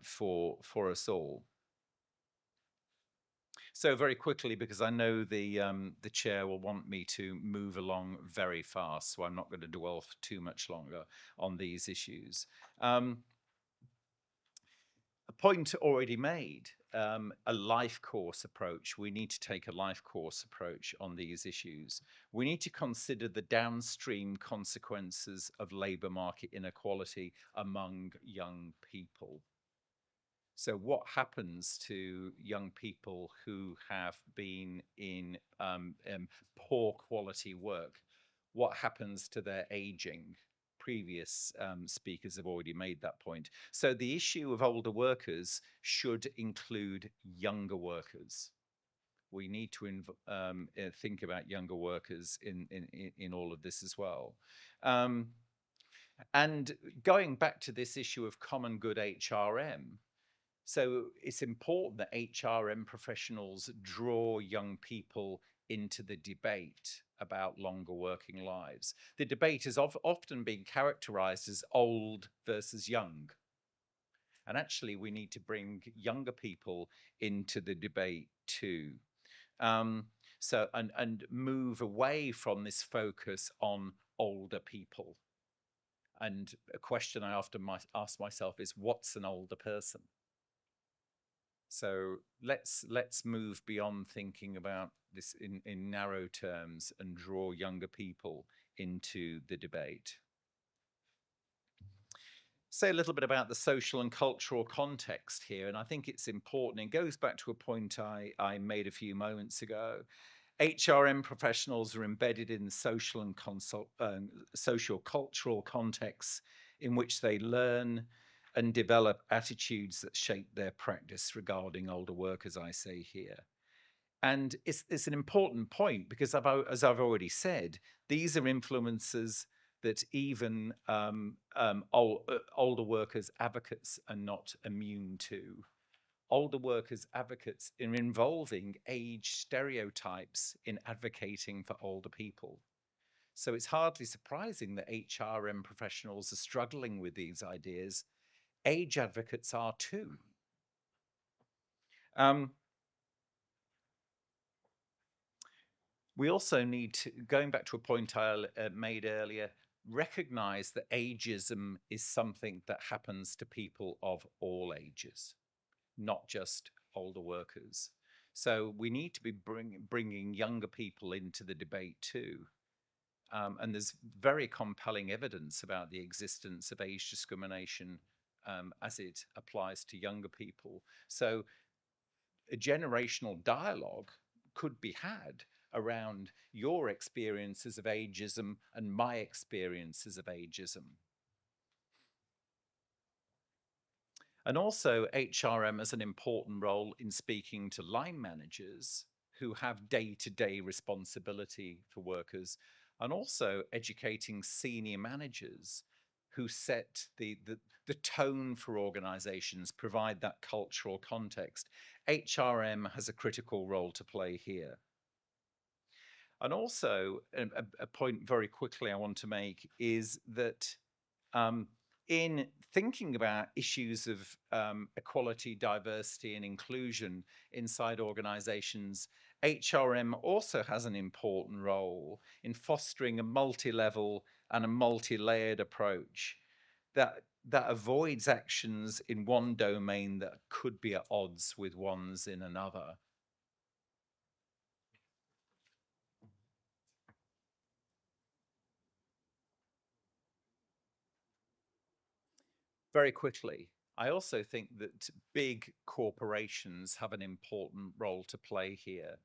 [SPEAKER 4] for us all. So very quickly, because I know the chair will want me to move along very fast, so I'm not going to dwell for too much longer on these issues. A point already made, a life course approach. We need to take a life course approach on these issues. We need to consider the downstream consequences of labour market inequality among young people. So what happens to young people who have been in poor quality work? What happens to their aging? Previous speakers have already made that point. So the issue of older workers should include younger workers. We need to think about younger workers in all of this as well. And going back to this issue of common good HRM, so it's important that HRM professionals draw young people into the debate about longer working lives. The debate has often been characterized as old versus young. And actually, we need to bring younger people into the debate too. And move away from this focus on older people. And a question I often ask myself is, what's an older person? So let's move beyond thinking about this in narrow terms and draw younger people into the debate. Say a little bit about the social and cultural context here, and I think it's important. It goes back to a point I made a few moments ago. HRM professionals are embedded in social and social cultural contexts in which they learn and develop attitudes that shape their practice regarding older work, as I say here. And it's an important point because, as I've already said, these are influences that even older workers advocates are not immune to. older workers advocates in involving age stereotypes in advocating for older people. So it's hardly surprising that HRM professionals are struggling with these ideas. Age advocates are too. We also need to, going back to a point I made earlier, recognize that ageism is something that happens to people of all ages, not just older workers. So we need to be bringing younger people into the debate too. And there's very compelling evidence about the existence of age discrimination as it applies to younger people. So a generational dialogue could be had around your experiences of ageism and my experiences of ageism. And also HRM has an important role in speaking to line managers who have day-to-day responsibility for workers, and also educating senior managers who set the tone for organizations, provide that cultural context. HRM has a critical role to play here. And also, a point very quickly I want to make is that in thinking about issues of equality, diversity, and inclusion inside organizations, HRM also has an important role in fostering a multi-level and a multi-layered approach that avoids actions in one domain that could be at odds with ones in another. Very quickly, I also think that big corporations have an important role to play here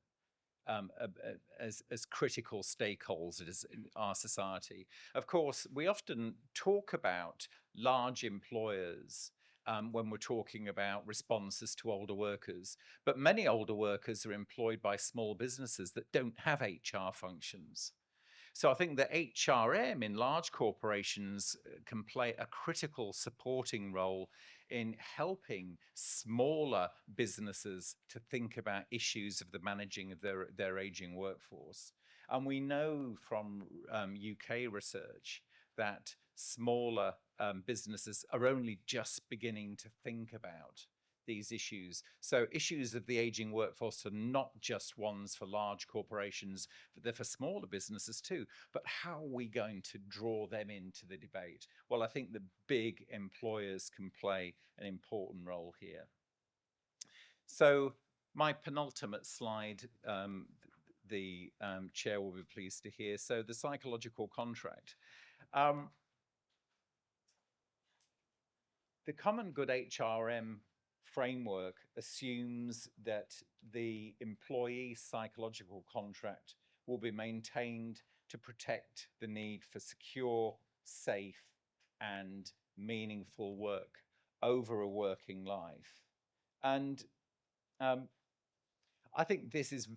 [SPEAKER 4] as critical stakeholders in our society. Of course, we often talk about large employers when we're talking about responses to older workers, but many older workers are employed by small businesses that don't have HR functions. So I think that HRM in large corporations can play a critical supporting role in helping smaller businesses to think about issues of the managing of their aging workforce. And we know from UK research that smaller businesses are only just beginning to think about these issues. So issues of the aging workforce are not just ones for large corporations, but they're for smaller businesses too. But how are we going to draw them into the debate? Well, I think the big employers can play an important role here. So my penultimate slide, the chair will be pleased to hear. So the psychological contract. The Common Good HRM framework assumes that the employee psychological contract will be maintained to protect the need for secure, safe, and meaningful work over a working life. And I think this is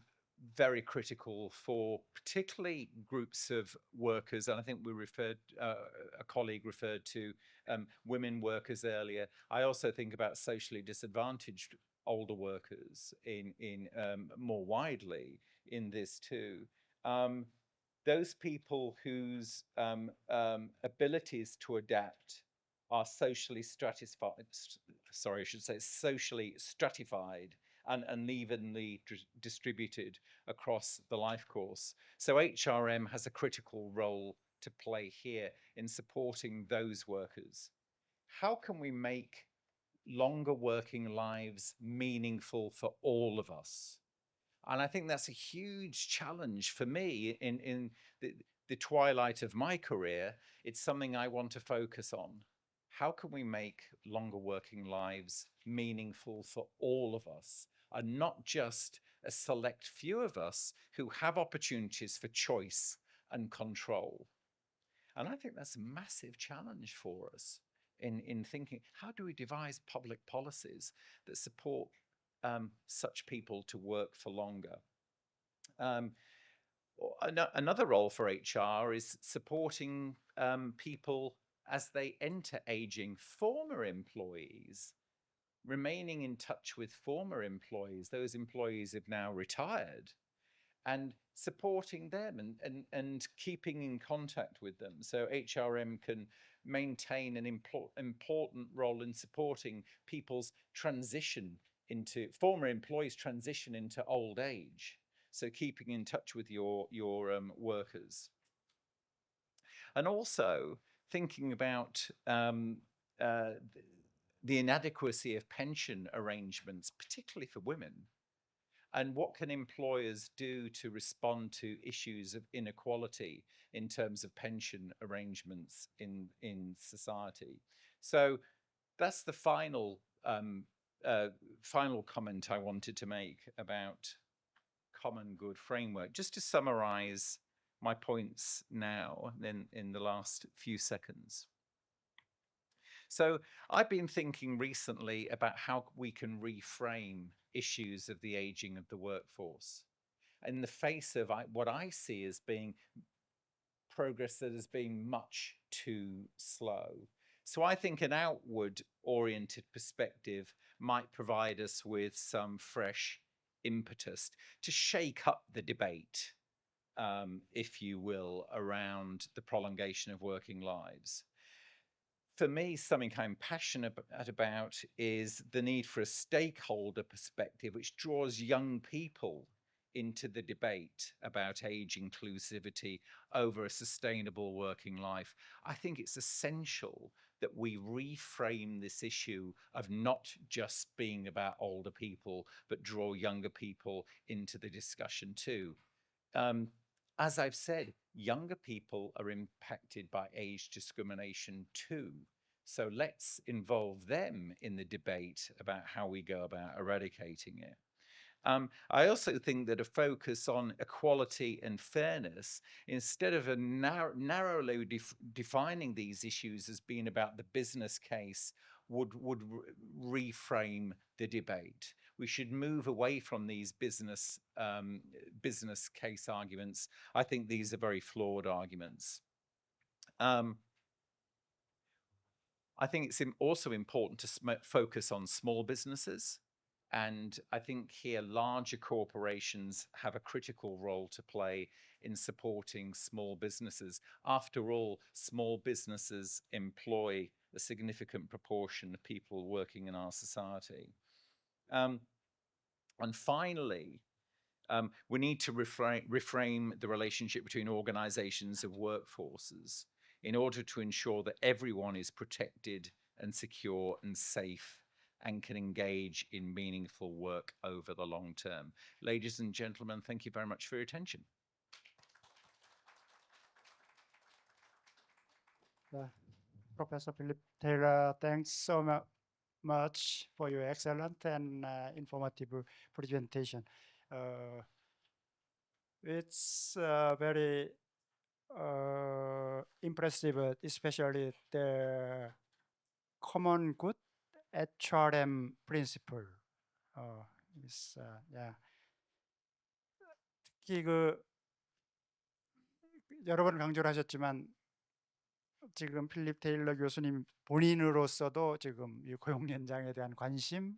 [SPEAKER 4] very critical for particularly groups of workers, and I think we referred, a colleague referred to women workers earlier. I also think about socially disadvantaged older workers in more widely in this too. Those people whose abilities to adapt are socially stratified, sorry, I should say socially stratified and unevenly distributed across the life course. So HRM has a critical role to play here in supporting those workers. How can we make longer working lives meaningful for all of us? And I think that's a huge challenge for me in the twilight of my career. It's something I want to focus on. How can we make longer working lives meaningful for all of us, and not just a select few of us who have opportunities for choice and control? And I think that's a massive challenge for us in thinking, how do we devise public policies that support such people to work for longer? Another role for HR is supporting people as they enter aging. Former employees remaining in touch with former employees, those employees have now retired, and supporting them and keeping in contact with them. So HRM can maintain an important role in supporting people's transition into former employees' transition into old age. So keeping in touch with your workers. And also thinking about the inadequacy of pension arrangements, particularly for women. And what can employers do to respond to issues of inequality in terms of pension arrangements in society? So that's the final comment I wanted to make about common good framework. Just to summarize my points now in the last few seconds. So I've been thinking recently about how we can reframe issues of the aging of the workforce in the face of what I see as being progress that has been much too slow. So I think an outward oriented perspective might provide us with some fresh impetus to shake up the debate, if you will, around the prolongation of working lives. For me, something I'm passionate about is the need for a stakeholder perspective which draws young people into the debate about age inclusivity over a sustainable working life. I think it's essential that we reframe this issue of not just being about older people, but draw younger people into the discussion too. As I've said, younger people are impacted by age discrimination too. So let's involve them in the debate about how we go about eradicating it. I also think that a focus on equality and fairness, instead of narrowly defining these issues as being about the business case, would reframe the debate. We should move away from these business case arguments. I think these are very flawed arguments. I think it's also important to focus on small businesses. And I think here larger corporations have a critical role to play in supporting small businesses. After all, small businesses employ a significant proportion of people working in our society. And finally, we need to reframe the relationship between organizations of workforces in order to ensure that everyone is protected and secure and safe and can engage in meaningful work over the long term. Ladies and gentlemen, thank you very much for your attention.
[SPEAKER 2] Professor Philip Taylor, thanks so much for your excellent and informative presentation. It's very impressive, especially the common good HRM principle. Yeah. 특히 여러 번 강조를 하셨지만 지금 필립 테일러 교수님 본인으로서도 지금 이 고용 연장에 대한 관심,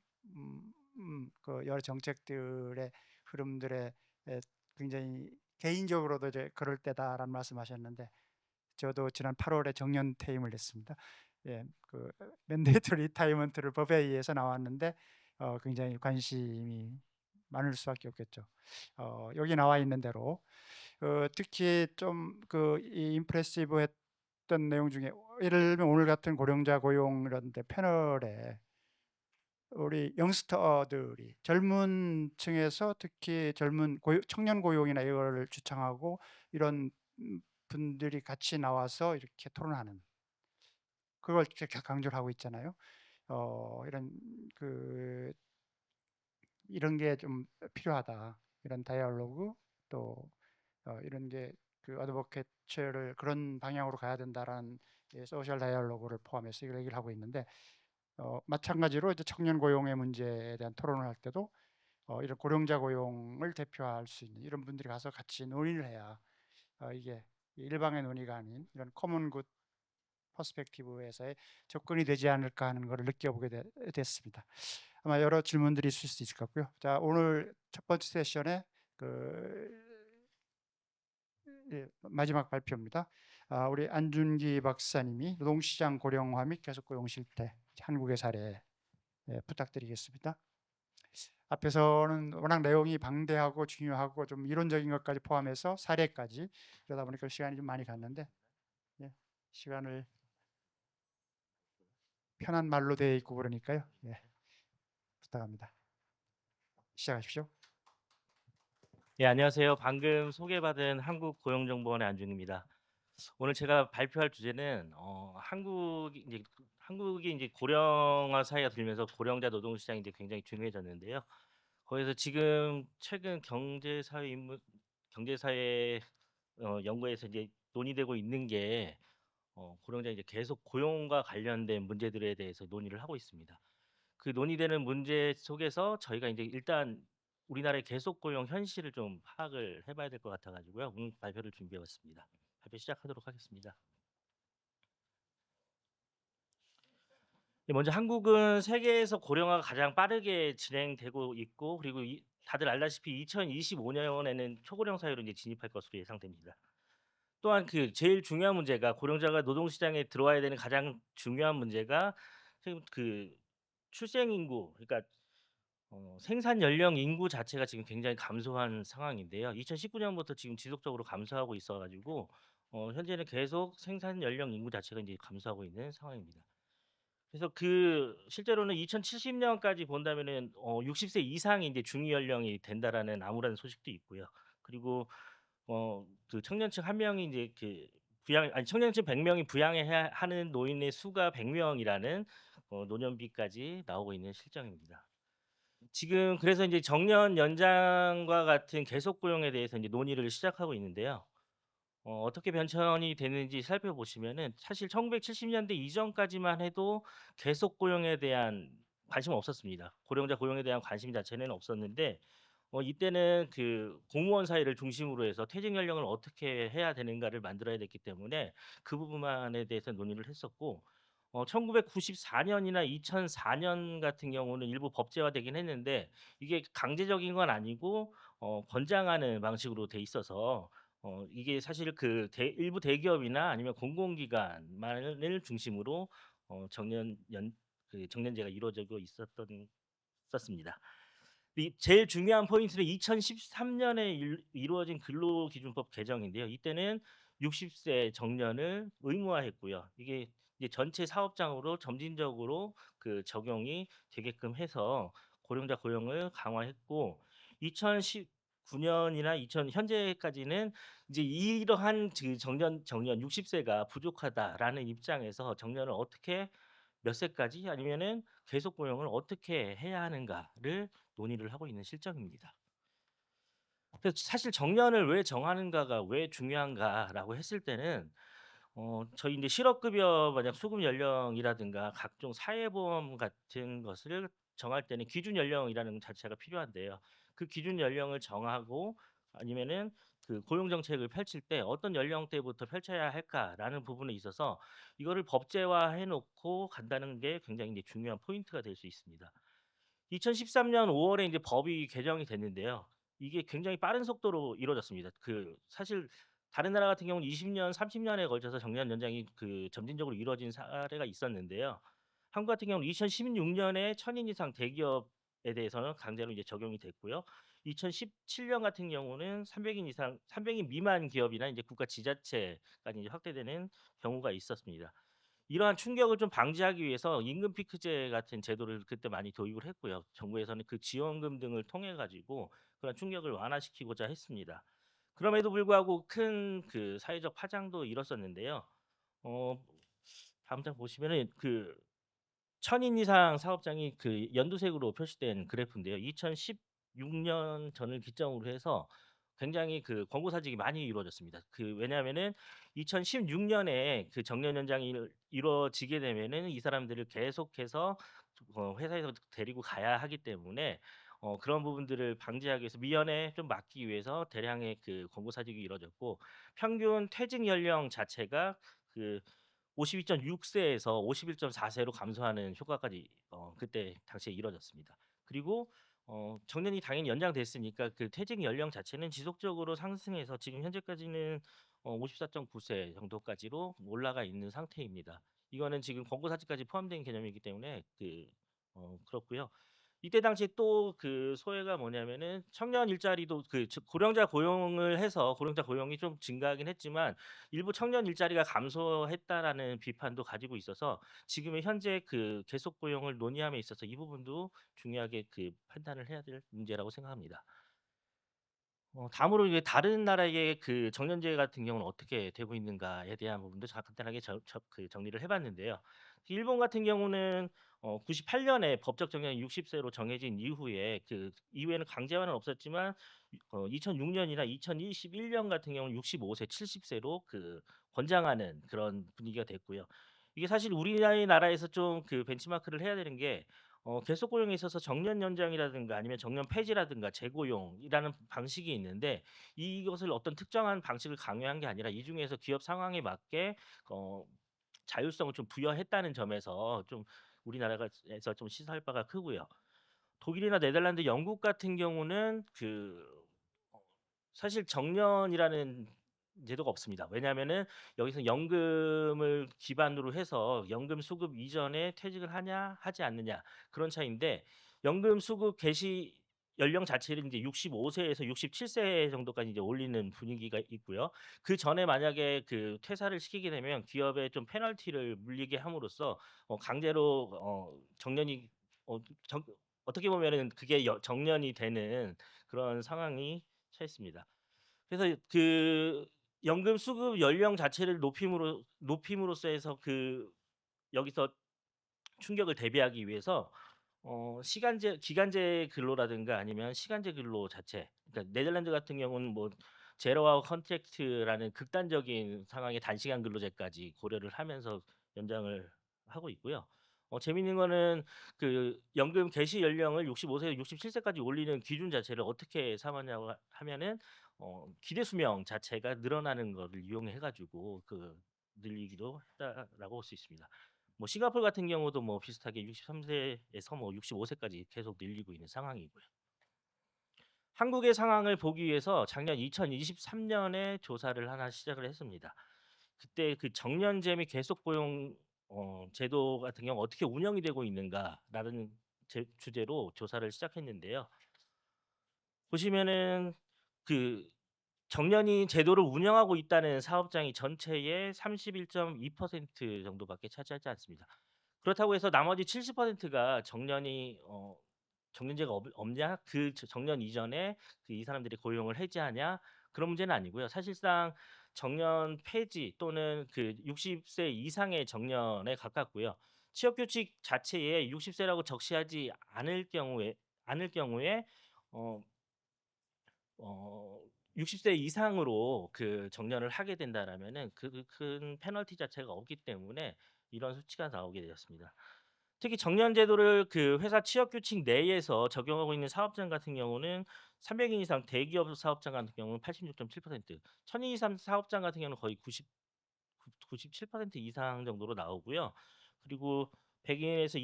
[SPEAKER 2] 그 여러 정책들의 흐름들에 굉장히 개인적으로도 이제 그럴 때다라는 말씀하셨는데, 저도 지난 8월에 정년 퇴임을 했습니다. 예, 그 맨데이트 리타이먼트를 법에 의해서 나왔는데 굉장히 관심이 많을 수밖에 없겠죠. 여기 나와 있는 대로 특히 좀 이 임프레시브했던 내용 중에 예를 들면 오늘 같은 고령자 고용 이런 데 패널에 우리 영스터들이 젊은 층에서 특히 젊은 청년 고용이나 이걸 주창하고 이런 분들이 같이 나와서 이렇게 토론하는, 그걸 강조를 하고 있잖아요. 이런 게 좀 필요하다. 이런 다이얼로그, 또 이런 게 어드보케이처를 그런 방향으로 가야 된다라는 소셜 다이얼로그를 포함해서 이걸 얘기를 하고 있는데, 마찬가지로 이제 청년 고용의 문제에 대한 토론을 할 때도 이런 고령자 고용을 대표할 수 있는 이런 분들이 가서 같이 논의를 해야 이게 일방의 논의가 아닌 이런 커먼 굿 퍼스펙티브에서의 접근이 되지 않을까 하는 것을 느껴보게 됐습니다. 아마 여러 질문들이 있을 수 있을 것 같고요. 자, 오늘 첫 번째 세션의 마지막 발표입니다. 우리 안준기 박사님이 노동시장 고령화 및 계속고용 실태 한국의 사례 부탁드리겠습니다. 앞에서는 워낙 내용이 방대하고 중요하고 좀 이론적인 것까지 포함해서 사례까지 그러다 보니까 시간이 좀 많이 갔는데 시간을 편한 말로 되어 있고 그러니까요. 부탁합니다. 시작하십시오.
[SPEAKER 5] 안녕하세요. 방금 소개받은 한국고용정보원의 안준입니다. 오늘 제가 발표할 주제는 한국이 이제 고령화 사회가 들면서 고령자 노동 시장이 이제 굉장히 중요해졌는데요. 거기서 지금 최근 경제사회 연구에서 이제 논의되고 있는 게 고령자 이제 계속 고용과 관련된 문제들에 대해서 논의를 하고 있습니다. 그 논의되는 문제 속에서 저희가 이제 일단 우리나라의 계속 고용 현실을 좀 파악을 해봐야 될 것 같아가지고요. 오늘 발표를 준비해봤습니다. 발표 시작하도록 하겠습니다. 먼저 한국은 세계에서 고령화가 가장 빠르게 진행되고 있고, 그리고 다들 알다시피 2025년에는 초고령 사회로 이제 진입할 것으로 예상됩니다. 또한 그 제일 중요한 문제가 고령자가 노동시장에 들어와야 되는 가장 중요한 문제가 지금 그 출생 인구, 그러니까 생산 연령 인구 자체가 지금 굉장히 감소한 상황인데요. 2019년부터 지금 지속적으로 감소하고 있어가지고 현재는 계속 생산 연령 인구 자체가 이제 감소하고 있는 상황입니다. 그래서 그 실제로는 2070년까지 본다면은 60세 이상이 이제 중위 연령이 된다라는 암울한 소식도 있고요. 그리고 그 청년층 한 명이 이제 그 청년층 100명이 부양해야 하는 노인의 수가 100명이라는 노년비까지 나오고 있는 실정입니다. 지금 그래서 이제 정년 연장과 같은 계속 고용에 대해서 이제 논의를 시작하고 있는데요. 어떻게 변천이 되는지 살펴보시면은 사실 1970년대 이전까지만 해도 계속 고용에 대한 관심은 없었습니다. 고령자 고용에 대한 관심 자체는 없었는데 이때는 그 공무원 사회를 중심으로 해서 퇴직 연령을 어떻게 해야 되는가를 만들어야 됐기 때문에 그 부분만에 대해서 논의를 했었고 1994년이나 2004년 같은 경우는 일부 법제화되긴 했는데 이게 강제적인 건 아니고 권장하는 방식으로 돼 있어서 이게 사실 그 일부 대기업이나 아니면 공공기관만을 중심으로 정년제가 이루어지고 있었습니다. 제일 중요한 포인트는 2013년에 이루어진 근로기준법 개정인데요. 이때는 60세 정년을 의무화했고요. 이게 이제 전체 사업장으로 점진적으로 그 적용이 되게끔 해서 고령자 고용을 강화했고 2019년이나 현재까지는 이제 이러한 그 정년 60세가 부족하다라는 입장에서 정년을 어떻게 몇 세까지 아니면은 계속 고용을 어떻게 해야 하는가를 논의를 하고 있는 실정입니다. 그래서 사실 정년을 왜 정하는가가 왜 중요한가라고 했을 때는 저희 이제 실업급여 만약 수급 연령이라든가 각종 사회보험 같은 것을 정할 때는 기준 연령이라는 자체가 필요한데요. 그 기준 연령을 정하고 아니면은 그 고용 정책을 펼칠 때 어떤 연령대부터 펼쳐야 할까라는 부분에 있어서 이거를 법제화해 놓고 간다는 게 굉장히 이제 중요한 포인트가 될 수 있습니다. 2013년 5월에 이제 법이 개정이 됐는데요. 이게 굉장히 빠른 속도로 이루어졌습니다. 그 사실 다른 나라 같은 경우는 20년, 30년에 걸쳐서 정년 연장이 그 점진적으로 이루어진 사례가 있었는데요. 한국 같은 경우는 2016년에 1000인 이상 대기업에 대해서는 강제로 이제 적용이 됐고요. 2017년 같은 경우는 300인 미만 기업이나 이제 국가 지자체까지 이제 확대되는 경우가 있었습니다. 이러한 충격을 좀 방지하기 위해서 임금 피크제 같은 제도를 그때 많이 도입을 했고요. 정부에서는 그 지원금 등을 통해 가지고 그런 충격을 완화시키고자 했습니다. 그럼에도 불구하고 큰 그 사회적 파장도 일었었는데요. 다음 장 보시면은 그 1000인 이상 사업장이 그 연두색으로 표시된 그래프인데요. 2016년 전을 기점으로 해서 굉장히 그 권고사직이 많이 이루어졌습니다. 그 왜냐하면은 2016년에 그 정년 연장이 이루어지게 되면은 이 사람들을 계속해서 회사에서 데리고 가야 하기 때문에 그런 부분들을 방지하기 위해서 미연에 좀 막기 위해서 대량의 그 권고사직이 이루어졌고 평균 퇴직 연령 자체가 그 52.6세에서 51.4세로 감소하는 효과까지 그때 당시에 이뤄졌습니다. 그리고 정년이 당연히 연장됐으니까 그 퇴직 연령 자체는 지속적으로 상승해서 지금 현재까지는 54.9세 정도까지로 올라가 있는 상태입니다. 이거는 지금 권고사직까지 포함된 개념이기 때문에 그렇고요. 이때 당시에 또 그 소외가 뭐냐면은 청년 일자리도 고령자 고용을 해서 고령자 고용이 좀 증가하긴 했지만 일부 청년 일자리가 감소했다라는 비판도 가지고 있어서 지금의 현재 그 계속 고용을 논의함에 있어서 이 부분도 중요하게 판단을 해야 될 문제라고 생각합니다. 다음으로 이게 다른 나라의 그 정년제 같은 경우는 어떻게 되고 있는가에 대한 부분도 간단하게 정리를 해 봤는데요. 일본 같은 경우는 98년에 법적 정년이 60세로 정해진 이후에 그 이후에는 강제화는 없었지만 2006년이나 2021년 같은 경우는 65세, 70세로 권장하는 그런 분위기가 됐고요. 이게 사실 우리나라에서 좀 벤치마크를 해야 되는 게 계속 고용에 있어서 정년 연장이라든가 아니면 정년 폐지라든가 재고용이라는 방식이 있는데 이것을 어떤 특정한 방식을 강요한 게 아니라 이 중에서 기업 상황에 맞게 어 자율성을 좀 부여했다는 점에서 좀 우리나라에서 좀 시사할 바가 크고요. 독일이나 네덜란드, 영국 같은 경우는 어 사실 정년이라는 제도가 없습니다. 왜냐하면은 여기서 연금을 기반으로 해서 연금 수급 이전에 퇴직을 하냐 하지 않느냐 그런 차이인데 연금 수급 개시 연령 자체를 이제 65세에서 67세 정도까지 이제 올리는 분위기가 있고요. 그전에 만약에 퇴사를 시키게 되면 기업에 좀 페널티를 물리게 함으로써 강제로 정년이 어 정 어떻게 보면은 그게 정년이 되는 그런 상황이 처했습니다. 그래서 연금 수급 연령 자체를 높임으로써 해서 여기서 충격을 대비하기 위해서 기간제 근로라든가 아니면 시간제 근로 자체 그러니까 네덜란드 같은 경우는 뭐 제로 아워 컨트랙트라는 극단적인 상황의 단시간 근로제까지 고려를 하면서 연장을 하고 있고요. 재밌는 거는 연금 개시 연령을 65세에서 67세까지 올리는 기준 자체를 어떻게 삼았냐고 하면은 기대 수명 자체가 늘어나는 거를 이용해 가지고 늘리기도 했다라고 볼 수 있습니다. 뭐 싱가포르 같은 경우도 뭐 비슷하게 63세에서 뭐 65세까지 계속 늘리고 있는 상황이고요. 한국의 상황을 보기 위해서 작년 2023년에 조사를 하나 시작을 했습니다. 그때 정년제 및 계속 고용 제도 같은 경우 어떻게 운영이 되고 있는가라는 주제로 조사를 시작했는데요. 보시면은 그 정년이 제도를 운영하고 있다는 사업장이 전체의 31.2% 정도밖에 차지하지 않습니다. 그렇다고 해서 나머지 70%가 정년제가 없냐? 정년 이전에 이 사람들이 고용을 해지하냐? 그런 문제는 아니고요. 사실상 정년 폐지 또는 60세 이상의 정년에 가깝고요. 취업 규칙 자체에 60세라고 적시하지 않을 경우에 어 어 60세 이상으로 정년을 하게 된다라면은 큰 페널티 자체가 없기 때문에 이런 수치가 나오게 되었습니다. 특히 정년 제도를 회사 취업 규칙 내에서 적용하고 있는 사업장 같은 경우는 300인 이상 대기업 사업장 같은 경우는 86.7%, 1000인 이상 사업장 같은 경우는 거의 97% 이상 정도로 나오고요. 그리고 100인에서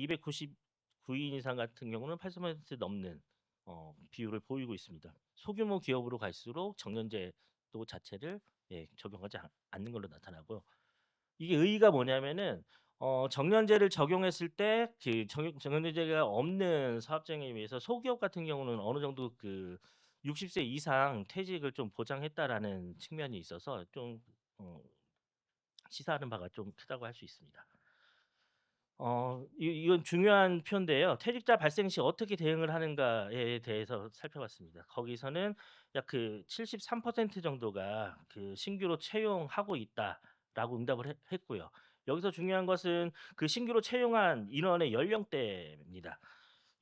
[SPEAKER 5] 299인 이상 같은 경우는 80% 넘는 비율을 보이고 있습니다. 소규모 기업으로 갈수록 정년제도 자체를 적용하지 않는 걸로 나타나고요. 이게 의의가 뭐냐면은 정년제를 적용했을 때 정년제가 없는 사업장에 비해서 소기업 같은 경우는 어느 정도 60세 이상 퇴직을 좀 보장했다라는 측면이 있어서 좀 시사하는 바가 좀 크다고 할 수 있습니다. 이건 중요한 표인데요. 퇴직자 발생 시 어떻게 대응을 하는가에 대해서 살펴봤습니다. 거기서는 약 73% 정도가 신규로 채용하고 있다라고 응답을 했고요. 여기서 중요한 것은 신규로 채용한 인원의 연령대입니다.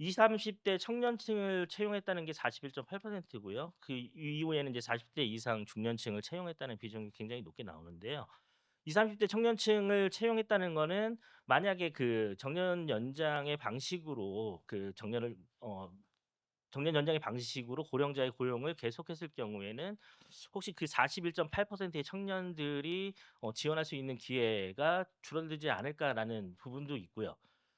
[SPEAKER 5] 20-30대 청년층을 채용했다는 게 41.8%고요. 그 이후에는 이제 40대 이상 중년층을 채용했다는 비중이 굉장히 높게 나오는데요. 20-30대 청년층을 채용했다는 거는 만약에 정년 연장의 방식으로 정년을 정년 연장의 방식으로 고령자의 고용을 계속했을 경우에는 혹시 그 41.8%의 청년들이 지원할 수 있는 기회가 줄어들지 않을까라는 부분도 있고요.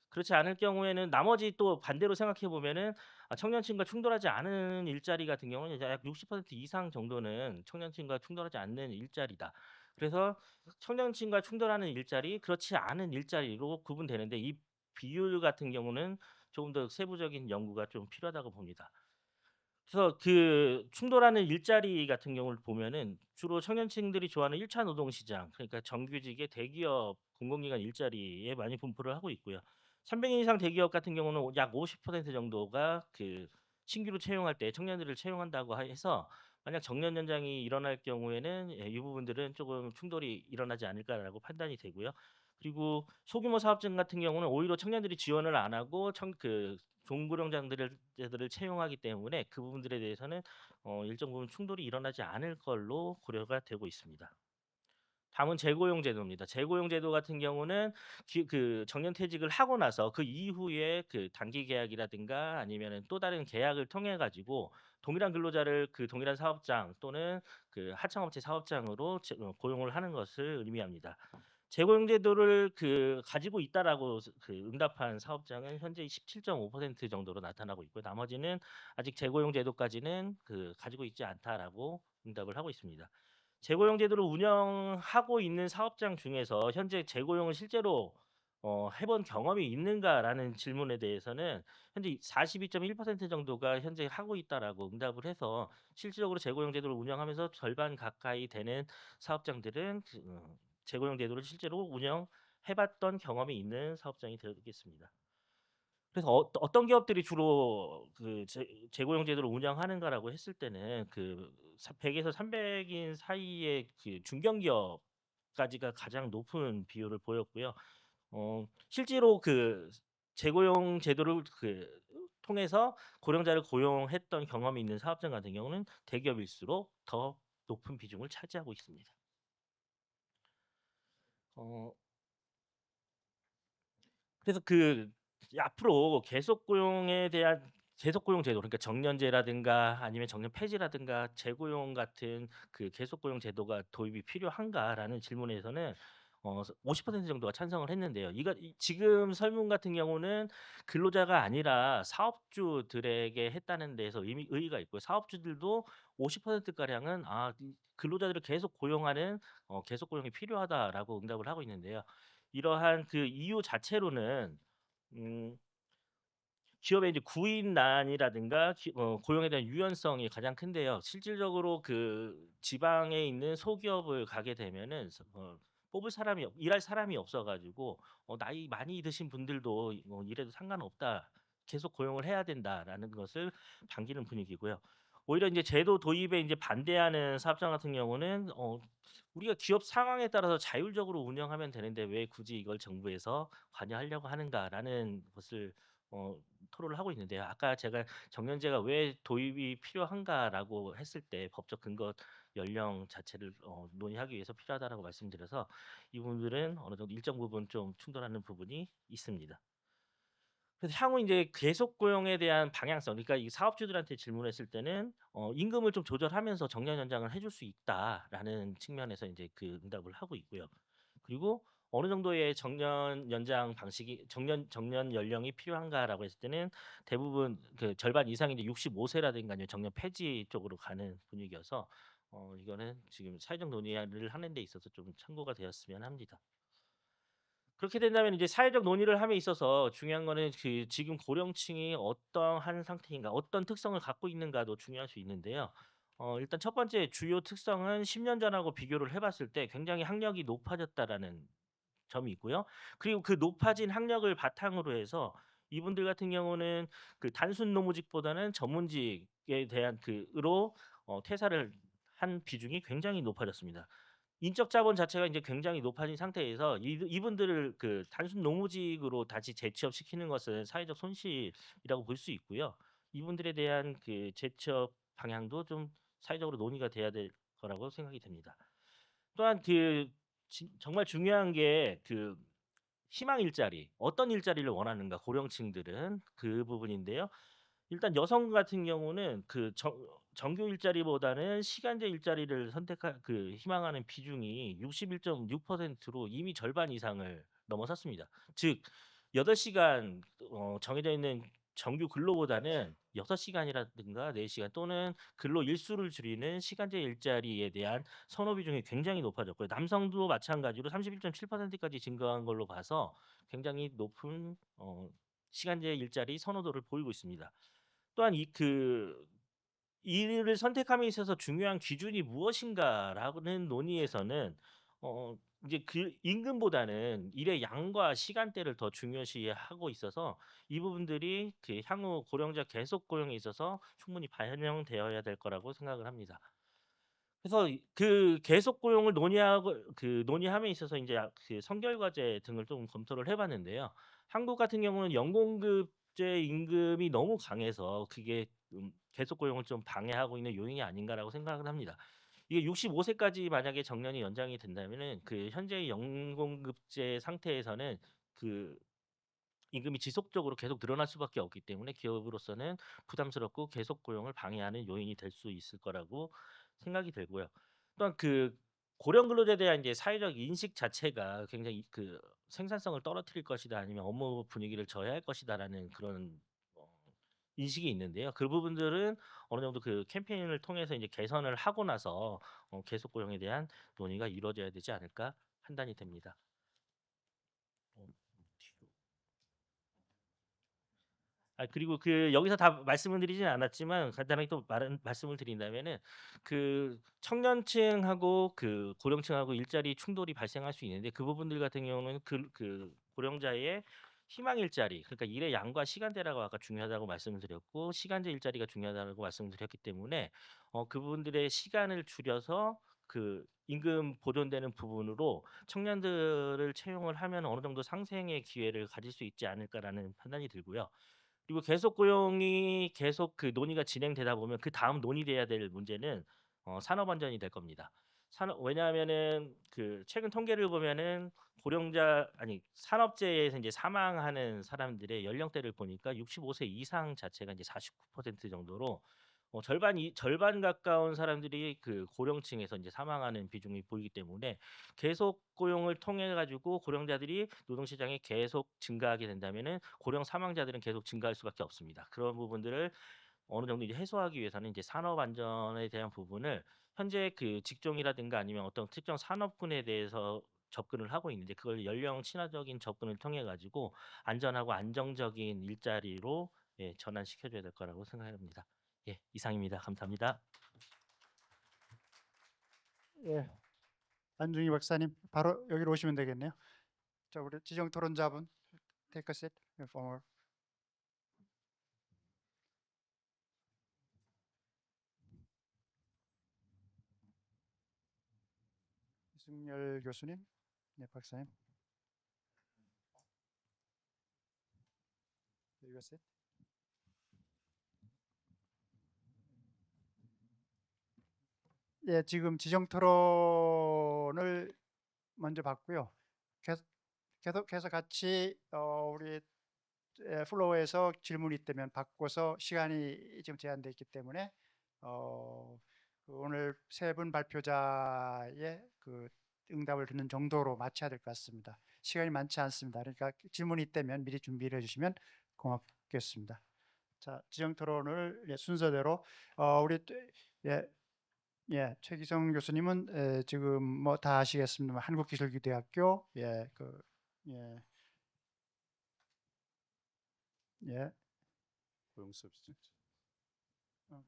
[SPEAKER 5] 그렇지 않을 경우에는 나머지 또 반대로 생각해 보면은 청년층과 충돌하지 않은 일자리 같은 경우는 이제 약 60% 이상 정도는 청년층과 충돌하지 않는 일자리다. 그래서 청년층과 충돌하는 일자리, 그렇지 않은 일자리로 구분되는데 이 비율 같은 경우는 조금 더 세부적인 연구가 좀 필요하다고 봅니다. 그래서 그 충돌하는 일자리 같은 경우를 보면은 주로 청년층들이 좋아하는 1차 노동시장, 그러니까 정규직의 대기업 공공기관 일자리에 많이 분포를 하고 있고요. 300인 이상 대기업 같은 경우는 약 50% 정도가 그 신규로 채용할 때 청년들을 채용한다고 해서 만약 정년 연장이 일어날 경우에는 이 부분들은 조금 충돌이 일어나지 않을까라고 판단이 되고요. 그리고 소규모 사업장 같은 경우는 오히려 청년들이 지원을 안 하고 종고령자들을 채용하기 때문에 그 부분들에 대해서는 일정 부분 충돌이 일어나지 않을 걸로 고려가 되고 있습니다. 다음은 재고용 제도입니다. 재고용 제도 같은 경우는 그 정년퇴직을 하고 나서 그 이후에 그 단기 계약이라든가 아니면은 또 다른 계약을 통해 가지고 동일한 근로자를 그 동일한 사업장 또는 그 하청업체 사업장으로 고용을 하는 것을 의미합니다. 재고용 제도를 가지고 있다라고 응답한 사업장은 현재 17.5% 정도로 나타나고 있고 나머지는 아직 재고용 제도까지는 가지고 있지 않다라고 응답을 하고 있습니다. 재고용 제도를 운영하고 있는 사업장 중에서 현재 재고용을 실제로 해본 경험이 있는가라는 질문에 대해서는 현재 42.1% 정도가 현재 하고 있다라고 응답을 해서 실질적으로 재고용 제도를 운영하면서 절반 가까이 되는 사업장들은 재고용 제도를 실제로 운영해봤던 경험이 있는 사업장이 되겠습니다. 그래서 어떤 기업들이 주로 재고용 제도를 운영하는가라고 했을 때는 100에서 300인 사이의 그 중견기업까지가 가장 높은 비율을 보였고요. 실제로 재고용 제도를 통해서 고령자를 고용했던 경험이 있는 사업장 같은 경우는 대기업일수록 더 높은 비중을 차지하고 있습니다. 그래서 앞으로 계속 고용 제도, 그러니까 정년제라든가 아니면 정년 폐지라든가 재고용 같은 계속 고용 제도가 도입이 필요한가라는 질문에서는 50% 정도가 찬성을 했는데요. 지금 설문 같은 경우는 근로자가 아니라 사업주들에게 했다는 데서 의의가 있고요. 사업주들도 50% 가량은 이 근로자들을 계속 고용하는 계속 고용이 필요하다라고 응답을 하고 있는데요. 이러한 이유 자체로는 음 기업의 이제 구인난이라든가 고용에 대한 유연성이 가장 큰데요. 실질적으로 지방에 있는 소기업을 가게 되면은 뽑을 사람이 일할 사람이 없어 가지고 나이 많이 드신 분들도 이래도 상관없다. 계속 고용을 해야 된다라는 것을 반기는 분위기고요. 오히려 이제 제도 도입에 이제 반대하는 사업장 같은 경우는 우리가 기업 상황에 따라서 자율적으로 운영하면 되는데 왜 굳이 이걸 정부에서 관여하려고 하는가라는 것을 토로를 하고 있는데요. 아까 제가 정년제가 왜 도입이 필요한가라고 했을 때 법적 근거 연령 자체를 논의하기 위해서 필요하다라고 말씀드려서 이 부분들은 어느 정도 일정 부분 좀 충돌하는 부분이 있습니다. 그래서 향후 이제 계속 고용에 대한 방향성, 그러니까 이 사업주들한테 질문했을 때는 임금을 좀 조절하면서 정년 연장을 해줄 수 있다라는 측면에서 이제 응답을 하고 있고요. 그리고 어느 정도의 정년 연장 방식이 정년 연령이 필요한가라고 했을 때는 대부분 절반 이상이 이제 65세라든가 아니면 정년 폐지 쪽으로 가는 분위기여서 이거는 지금 사회적 논의를 하는 데 있어서 좀 참고가 되었으면 합니다. 그렇게 된다면 이제 사회적 논의를 함에 있어서 중요한 거는 지금 고령층이 어떠한 상태인가, 어떤 특성을 갖고 있는가도 중요할 수 있는데요. 일단 첫 번째 주요 특성은 10년 전하고 비교를 해봤을 때 굉장히 학력이 높아졌다라는 점이 있고요. 그리고 그 높아진 학력을 바탕으로 해서 이분들 같은 경우는 단순 노무직보다는 전문직에 대한 으로 퇴사를 한 비중이 굉장히 높아졌습니다. 인적 자본 자체가 이제 굉장히 높아진 상태에서 이분들을 단순 노무직으로 다시 재취업시키는 것은 사회적 손실이라고 볼 수 있고요. 이분들에 대한 재취업 방향도 좀 사회적으로 논의가 돼야 될 거라고 생각이 됩니다. 또한 정말 중요한 게 희망 일자리, 어떤 일자리를 원하는가 고령층들은 그 부분인데요. 일단 여성 같은 경우는 그 정규 일자리보다는 시간제 일자리를 희망하는 비중이 61.6%로 이미 절반 이상을 넘어섰습니다. 즉 8시간 정해져 있는 정규 근로보다는 6시간이라든가 4시간 또는 근로 일수를 줄이는 시간제 일자리에 대한 선호 비중이 굉장히 높아졌고요. 남성도 마찬가지로 31.7%까지 증가한 걸로 봐서 굉장히 높은 시간제 일자리 선호도를 보이고 있습니다. 또한 이 일을 선택함에 있어서 중요한 기준이 무엇인가라는 논의에서는 이제 그 임금보다는 일의 양과 시간대를 더 중요시하고 있어서 이 부분들이 그 향후 고령자 계속 고용에 있어서 충분히 반영되어야 될 거라고 생각을 합니다. 그래서 그 계속 고용을 논의함에 있어서 이제 그 선결과제 등을 좀 검토를 해봤는데요. 한국 같은 경우는 연공급제 임금이 너무 강해서 그게 계속 고용을 좀 방해하고 있는 요인이 아닌가라고 생각을 합니다. 이게 65세까지 만약에 정년이 연장이 된다면은 그 현재의 연공급제 상태에서는 그 임금이 지속적으로 계속 늘어날 수밖에 없기 때문에 기업으로서는 부담스럽고 계속 고용을 방해하는 요인이 될 수 있을 거라고 생각이 들고요. 또한 그 고령 근로자에 대한 이제 사회적 인식 자체가 굉장히 그 생산성을 떨어뜨릴 것이다 아니면 업무 분위기를 저해할 것이다라는 그런 인식이 있는데요. 그 부분들은 어느 정도 그 캠페인을 통해서 이제 개선을 하고 나서 계속 고용에 대한 논의가 이루어져야 되지 않을까 판단이 됩니다. 그리고 여기서 다 말씀을 드리진 않았지만 간단하게 또 말씀을 드린다면은 그 청년층하고 그 고령층하고 일자리 충돌이 발생할 수 있는데 그 부분들 같은 경우는 그 고령자의 희망 일자리 그러니까 일의 양과 시간대라고 아까 중요하다고 말씀을 드렸고 시간제 일자리가 중요하다고 말씀을 드렸기 때문에 그분들의 시간을 줄여서 그 임금 보존되는 부분으로 청년들을 채용을 하면 어느 정도 상생의 기회를 가질 수 있지 않을까라는 판단이 들고요. 그리고 계속 고용이 계속 그 논의가 진행되다 보면 그다음 논의돼야 될 문제는 산업 안전이 될 겁니다. 왜냐하면은 그 최근 통계를 보면은 산업재해에서 이제 사망하는 사람들의 연령대를 보니까 65세 이상 자체가 이제 49% 정도로 절반 가까운 사람들이 그 고령층에서 이제 사망하는 비중이 보이기 때문에 계속 고용을 통해 가지고 고령자들이 노동시장에 계속 증가하게 된다면은 고령 사망자들은 계속 증가할 수밖에 없습니다. 그런 부분들을 어느 정도 이제 해소하기 위해서는 이제 산업 안전에 대한 부분을 현재 그 직종이라든가 아니면 어떤 특정 산업군에 대해서 접근을 하고 있는데 그걸 연령 친화적인 접근을 통해 가지고 안전하고 안정적인 일자리로 전환시켜 줘야 될 거라고 생각합니다. 예, 이상입니다. 감사합니다.
[SPEAKER 2] 예, 안중희 박사님 바로 여기로 오시면 되겠네요. 자, 우리 지정 토론자분 take a seat for 이승열 교수님, 네 박사님. Take a seat. 예, 지금 지정 토론을 먼저 받고요. 계속해서 같이 우리 플로어에서 질문이 있다면 바꿔서 시간이 지금 제한되어 있기 때문에 그 오늘 세 분 발표자의 그 응답을 듣는 정도로 맞춰야 될 것 같습니다. 시간이 많지 않습니다. 그러니까 질문이 있다면 미리 준비를 해주시면 고맙겠습니다. 자, 지정 토론을 순서대로 우리 최기성 교수님은 지금 뭐 다 아시겠습니다만 한국기술기대학교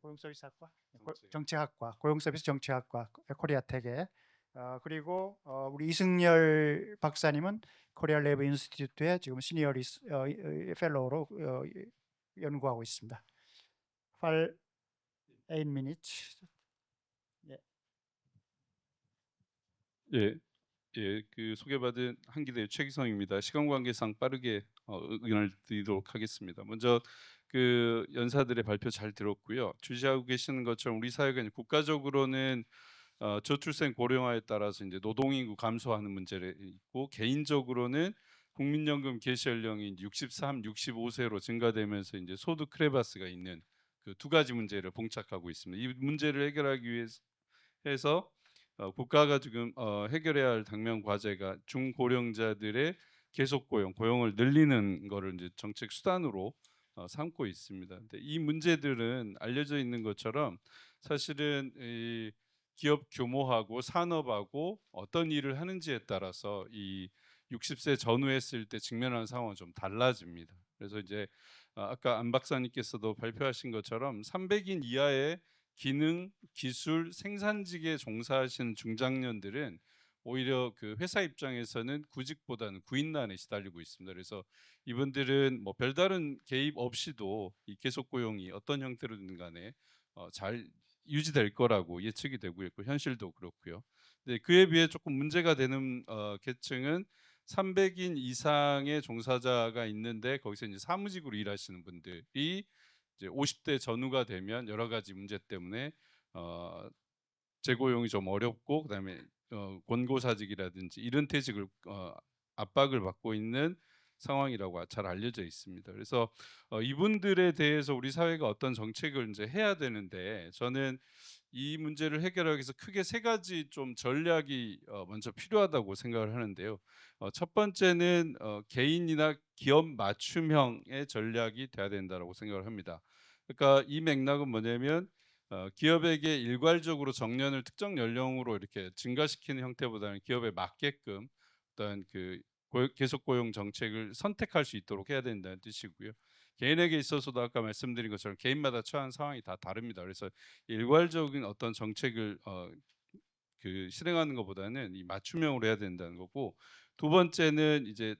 [SPEAKER 2] 고용서비스학과, 정책학과, 고용서비스 정책학과, 코리아텍에 그리고 우리 이승열 박사님은 코리아 레이버 인스티튜트에 지금 시니어 펠로우로 연구하고 있습니다. 8 minutes.
[SPEAKER 6] 그 소개받은 한기대 최기성입니다. 시간 관계상 빠르게 의견을 드리도록 하겠습니다. 먼저 그 연사들의 발표 잘 들었고요. 주시하고 계시는 것처럼 우리 사회가 국가적으로는 저출생 고령화에 따라서 이제 노동인구 감소하는 문제를 있고 개인적으로는 국민연금 개시 연령이 63, 65세로 증가되면서 이제 소득 크레바스가 있는 그 두 가지 문제를 봉착하고 있습니다. 이 문제를 해결하기 위해서 국가가 지금 해결해야 할 당면 과제가 중고령자들의 계속 고용을 늘리는 거를 이제 정책 수단으로 삼고 있습니다. 근데 이 문제들은 알려져 있는 것처럼 사실은 이 기업 규모하고 산업하고 어떤 일을 하는지에 따라서 이 60세 전후 했을 때 직면하는 상황은 좀 달라집니다. 그래서 이제 아까 안 박사님께서도 발표하신 것처럼 300인 이하의 기능, 기술, 생산직에 종사하시는 중장년들은 오히려 그 회사 입장에서는 구직보다는 구인난에 시달리고 있습니다. 그래서 이분들은 뭐 별다른 개입 없이도 이 계속 고용이 어떤 형태로든 간에 잘 유지될 거라고 예측이 되고 있고 현실도 그렇고요. 근데 그에 비해 조금 문제가 되는 계층은 300인 이상의 종사자가 있는데 거기서 이제 사무직으로 일하시는 분들이 이제 50대 전후가 되면 여러 가지 문제 때문에 재고용이 좀 어렵고 그다음에 권고사직이라든지 이런 퇴직을 압박을 받고 있는 상황이라고 잘 알려져 있습니다. 그래서 이분들에 대해서 우리 사회가 어떤 정책을 이제 해야 되는데 저는 이 문제를 해결하기 위해서 크게 세 가지 좀 전략이 먼저 필요하다고 생각을 하는데요. 첫 번째는 개인이나 기업 맞춤형의 전략이 돼야 된다고 생각을 합니다. 그러니까 이 맥락은 뭐냐면 기업에게 일괄적으로 정년을 특정 연령으로 이렇게 증가시키는 형태보다는 기업에 맞게끔 어떤 그 계속 고용 정책을 선택할 수 있도록 해야 된다는 뜻이고요. 개인에게 있어서도 아까 말씀드린 것처럼 개인마다 처한 상황이 다 다릅니다. 그래서 일괄적인 어떤 정책을 그 실행하는 것보다는 이 맞춤형으로 해야 된다는 거고, 두 번째는 이제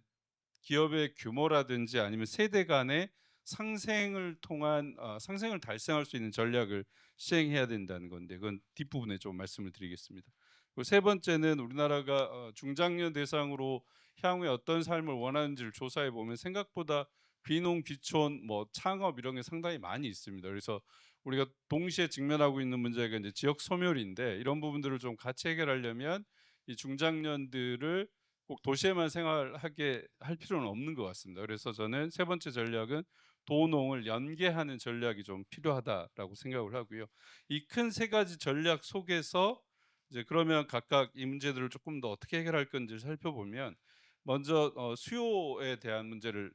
[SPEAKER 6] 기업의 규모라든지 아니면 세대 간의 상생을 통한 상생을 달성할 수 있는 전략을 시행해야 된다는 건데 그건 뒷부분에 좀 말씀을 드리겠습니다. 그리고 세 번째는 우리나라가 중장년 대상으로 향후에 어떤 삶을 원하는지를 조사해 보면 생각보다 귀농, 귀촌, 뭐 창업 이런 게 상당히 많이 있습니다. 그래서 우리가 동시에 직면하고 있는 문제가 이제 지역 소멸인데 이런 부분들을 좀 같이 해결하려면 이 중장년들을 꼭 도시에만 생활하게 할 필요는 없는 것 같습니다. 그래서 저는 세 번째 전략은 도농을 연계하는 전략이 좀 필요하다라고 생각을 하고요. 이 큰 세 가지 전략 속에서 이제 그러면 각각 이 문제들을 조금 더 어떻게 해결할 건지를 살펴보면 먼저 수요에 대한 문제를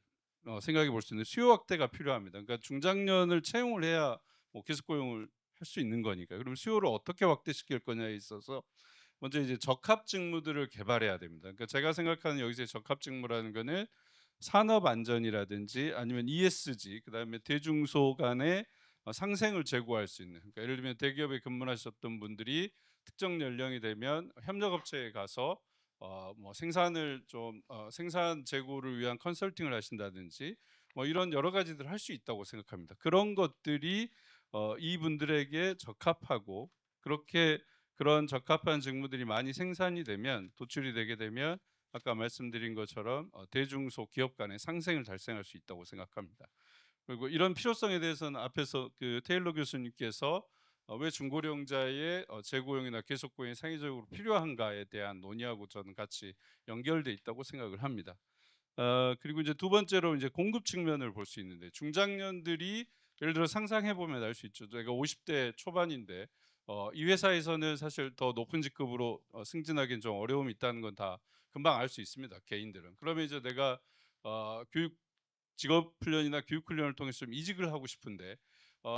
[SPEAKER 6] 생각해 볼 수 있는 수요 확대가 필요합니다. 그러니까 중장년을 채용을 해야 뭐 계속 고용을 할 수 있는 거니까. 그럼 수요를 어떻게 확대시킬 거냐에 있어서 먼저 이제 적합 직무들을 개발해야 됩니다. 그러니까 제가 생각하는 여기서 적합 직무라는 거는 산업 안전이라든지 아니면 ESG 그다음에 대중소 간의 상생을 제고할 수 있는, 그러니까 예를 들면 대기업에 근무하셨던 분들이 특정 연령이 되면 협력업체에 가서 뭐 생산을 좀 생산 제고를 위한 컨설팅을 하신다든지 뭐 이런 여러 가지들 할 수 있다고 생각합니다. 그런 것들이 이분들에게 적합하고 그렇게 그런 적합한 직무들이 많이 생산이 되면 도출이 되게 되면 아까 말씀드린 것처럼 대중소 기업 간의 상생을 달성할 수 있다고 생각합니다. 그리고 이런 필요성에 대해서는 앞에서 그 테일러 교수님께서 왜 중고령자의 재고용이나 계속고용이 상위적으로 필요한가에 대한 논의하고 저는 같이 연결돼 있다고 생각을 합니다. 그리고 이제 두 번째로 이제 공급 측면을 볼 수 있는데 중장년들이 예를 들어 상상해 보면 알 수 있죠. 제가 50대 초반인데 이 회사에서는 사실 더 높은 직급으로 승진하기는 좀 어려움이 있다는 건 다 금방 알 수 있습니다. 개인들은. 그러면 이제 내가 교육 직업 훈련이나 교육 훈련을 통해서 좀 이직을 하고 싶은데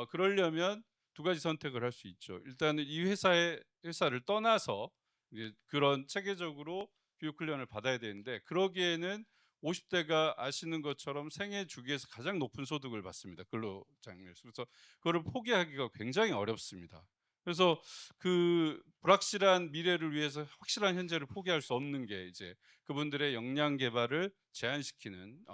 [SPEAKER 6] 그러려면 두 가지 선택을 할 수 있죠. 일단은 이 회사를 떠나서 이제 그런 체계적으로 교육 훈련을 받아야 되는데 그러기에는 50대가 아시는 것처럼 생애 주기에서 가장 높은 소득을 받습니다. 근로장려에서. 그래서 그거를 포기하기가 굉장히 어렵습니다. 그래서 그 불확실한 미래를 위해서 확실한 현재를 포기할 수 없는 게 이제 그분들의 역량 개발을 제한시키는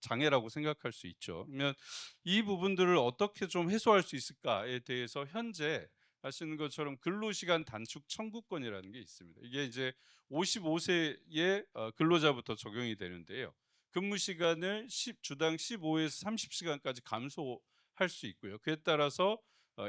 [SPEAKER 6] 장애라고 생각할 수 있죠. 그러면 이 부분들을 어떻게 좀 해소할 수 있을까에 대해서 현재 아시는 것처럼 근로시간 단축 청구권이라는 게 있습니다. 이게 이제 55세의 근로자부터 적용이 되는데요. 근무 시간을 주당 15에서 30시간까지 감소할 수 있고요. 그에 따라서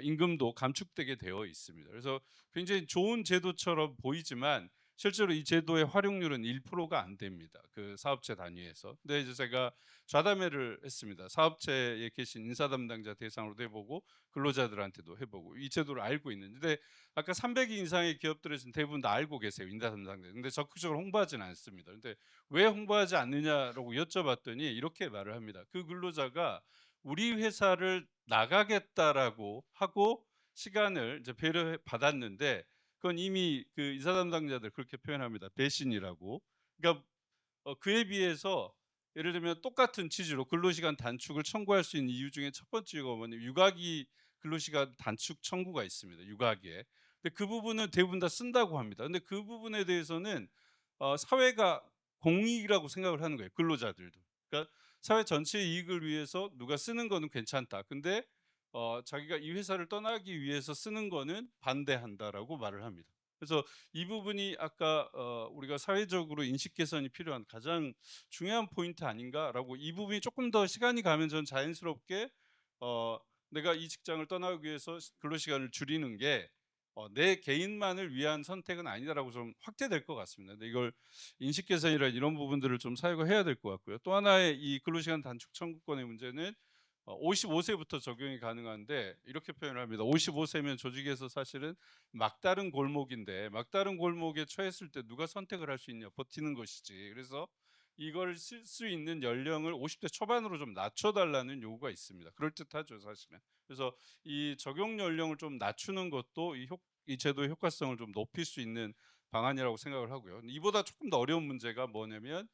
[SPEAKER 6] 임금도 감축되게 되어 있습니다. 그래서 굉장히 좋은 제도처럼 보이지만 실제로 이 제도의 활용률은 1%가 안 됩니다. 그 사업체 단위에서. 근데 이제 제가 좌담회를 했습니다. 사업체에 계신 인사 담당자 대상으로도 해보고 근로자들한테도 해보고 이 제도를 알고 있는데 아까 300인 이상의 기업들에서는 대부분 다 알고 계세요. 인사 담당자. 근데 적극적으로 홍보하지는 않습니다. 근데 왜 홍보하지 않느냐라고 여쭤봤더니 이렇게 말을 합니다. 그 근로자가 우리 회사를 나가겠다라고 하고 시간을 이제 배려받았는데 그건 이미 그 인사 담당자들 그렇게 표현합니다. 배신이라고. 그러니까 그에 비해서 예를 들면 똑같은 취지로 근로시간 단축을 청구할 수 있는 이유 중에 첫 번째가 뭐냐면 육아기 근로시간 단축 청구가 있습니다. 육아기에. 근데 그 부분은 대부분 다 쓴다고 합니다. 근데 그 부분에 대해서는 사회가 공익이라고 생각을 하는 거예요. 근로자들도. 그러니까 사회 전체의 이익을 위해서 누가 쓰는 거는 괜찮다. 근데 자기가 이 회사를 떠나기 위해서 쓰는 거는 반대한다라고 말을 합니다. 그래서 이 부분이 아까 우리가 사회적으로 인식 개선이 필요한 가장 중요한 포인트 아닌가라고 이 부분이 조금 더 시간이 가면 전 자연스럽게 내가 이 직장을 떠나기 위해서 근로시간을 줄이는 게 내 개인만을 위한 선택은 아니다라고 좀 확대될 것 같습니다. 근데 이걸 인식 개선이라 이런 부분들을 좀 사회가 해야 될 것 같고요. 또 하나의 이 근로시간 단축 청구권의 문제는 55세부터 적용이 가능한데 이렇게 표현을 합니다. 55세면 조직에서 사실은 막다른 골목인데 막다른 골목에 처했을 때 누가 선택을 할 수 있냐 버티는 것이지. 그래서 이걸 쓸 수 있는 연령을 50대 초반으로 좀 낮춰달라는 요구가 있습니다. 그럴듯하죠 사실은. 그래서 이 적용 연령을 좀 낮추는 것도 이 제도의 효과성을 좀 높일 수 있는 방안이라고 생각을 하고요. 이보다 조금 더 어려운 문제가 뭐냐면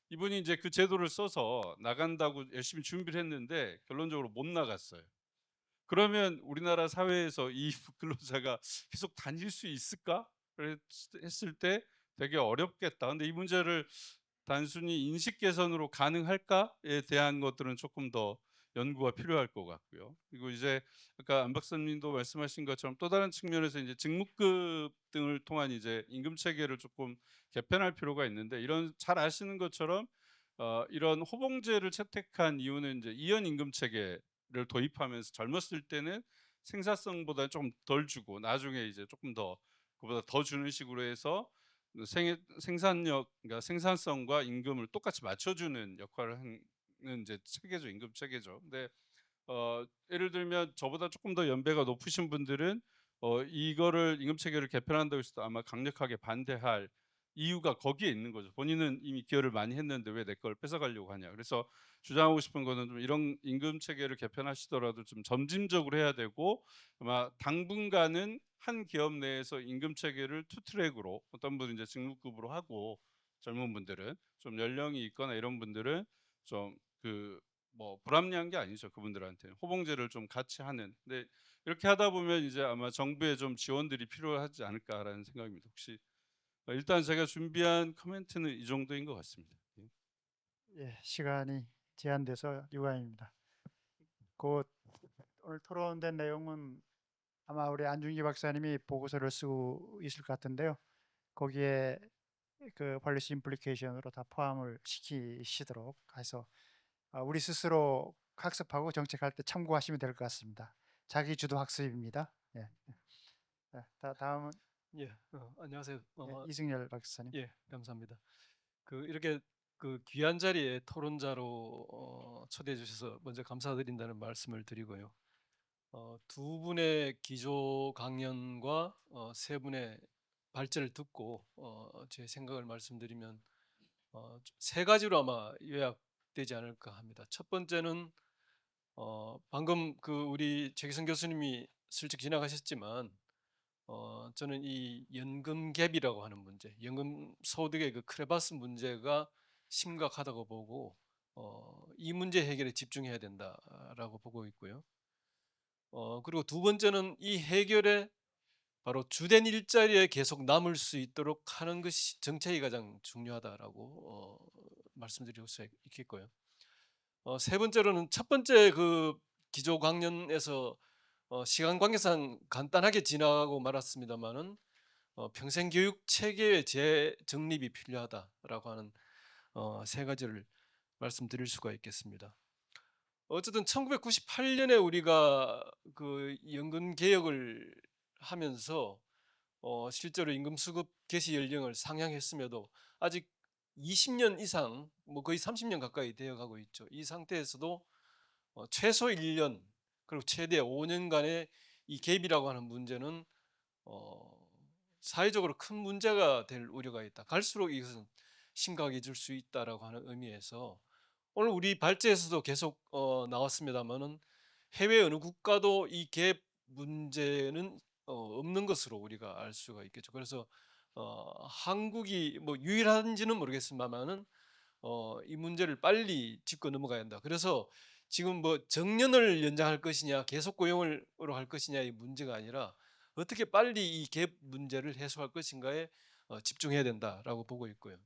[SPEAKER 6] 이분이 이제 그 제도를 써서 나간다고 열심히 준비를 했는데 결론적으로 못 나갔어요. 그러면 우리나라 사회에서 이 근로자가 계속 다닐 수 있을까? 했을 때 되게 어렵겠다. 근데 이 문제를 단순히 인식 개선으로 가능할까에 대한 것들은 조금 더 연구가 필요할 것 같고요. 그리고 이제 아까 안 박사님도 말씀하신 것처럼 또 다른 측면에서 이제 직무급 등을 통한 이제 임금 체계를 조금 개편할 필요가 있는데 이런 잘 아시는 것처럼 이런 호봉제를 채택한 이유는 이제 이연 임금 체계를 도입하면서 젊었을 때는 생산성보다 좀 덜 주고 나중에 이제 조금 더 그보다 더 주는 식으로 해서 생산력, 그러니까 생산성과 임금을 똑같이 맞춰주는 역할을 하는 이제 체계죠, 임금 체계죠. 근데 예를 들면 저보다 조금 더 연배가 높으신 분들은 이거를 임금 체계를 개편한다고 해서 아마 강력하게 반대할 이유가 거기에 있는 거죠. 본인은 이미 기여를 많이 했는데 왜 내 걸 뺏어가려고 하냐. 그래서 주장하고 싶은 거는 좀 이런 임금 체계를 개편하시더라도 좀 점진적으로 해야 되고 아마 당분간은 한 기업 내에서 임금 체계를 투 트랙으로 어떤 분은 이제 직무급으로 하고 젊은 분들은 좀 연령이 있거나 이런 분들은 좀 뭐 불합리한 게 아니죠. 그분들한테는 호봉제를 좀 같이 하는. 근데 이렇게 하다 보면 이제 아마 정부의 좀 지원들이 필요하지 않을까라는 생각입니다. 혹시 일단 제가 준비한 코멘트는 이 정도인 것 같습니다.
[SPEAKER 2] 예, 시간이 제한돼서 유감입니다. 오늘 토론된 내용은 아마 우리 안중기 박사님이 보고서를 쓰고 있을 것 같은데요. 거기에 그 폴리시 임플리케이션으로 다 포함을 시키시도록 해서 우리 스스로 학습하고 정책할 때 참고하시면 될 것 같습니다. 자기 주도 학습입니다. 예. 다음은
[SPEAKER 7] 예, 안녕하세요.
[SPEAKER 2] 이승열 박사님.
[SPEAKER 7] 예, 감사합니다. 이렇게 귀한 자리에 토론자로 초대해 주셔서 먼저 감사드린다는 말씀을 드리고요. 두 분의 기조 강연과 세 분의 발제를 듣고 제 생각을 말씀드리면 세 가지로 아마 요약되지 않을까 합니다. 첫 번째는 방금 우리 최기성 교수님이 슬쩍 지나가셨지만 저는 이 연금 갭이라고 하는 문제, 연금 소득의 크레바스 문제가 심각하다고 보고 이 문제 해결에 집중해야 된다라고 보고 있고요. 그리고 두 번째는 이 해결에 바로 주된 일자리에 계속 남을 수 있도록 하는 것이 정책이 가장 중요하다라고 말씀드리고 있겠고요. 세 번째로는 첫 번째 기조 강연에서 시간 관계상 간단하게 지나가고 말았습니다만은 평생 교육 체계의 재정립이 필요하다라고 하는 세 가지를 말씀드릴 수가 있겠습니다. 어쨌든 1998년에 우리가 연금 개혁을 하면서 실제로 임금 수급 개시 연령을 상향했음에도 아직 20년 이상, 뭐 거의 30년 가까이 되어가고 있죠. 이 상태에서도 최소 1년 그리고 최대 5년간의 이 갭이라고 하는 문제는 사회적으로 큰 문제가 될 우려가 있다. 갈수록 이것은 심각해질 수 있다라고 하는 의미에서 오늘 우리 발제에서도 계속 나왔습니다만은 해외 어느 국가도 이 갭 문제는 없는 것으로 우리가 알 수가 있겠죠. 그래서 한국이 뭐 유일한지는 모르겠습니다만은 이 문제를 빨리 짚고 넘어가야 한다. 그래서 지금 뭐 정년을 연장할 것이냐, 계속 고용으로 할 것이냐의 문제가 아니라 어떻게 빨리 이 갭 문제를 해소할 것인가에 집중해야 된다라고 보고 있고요.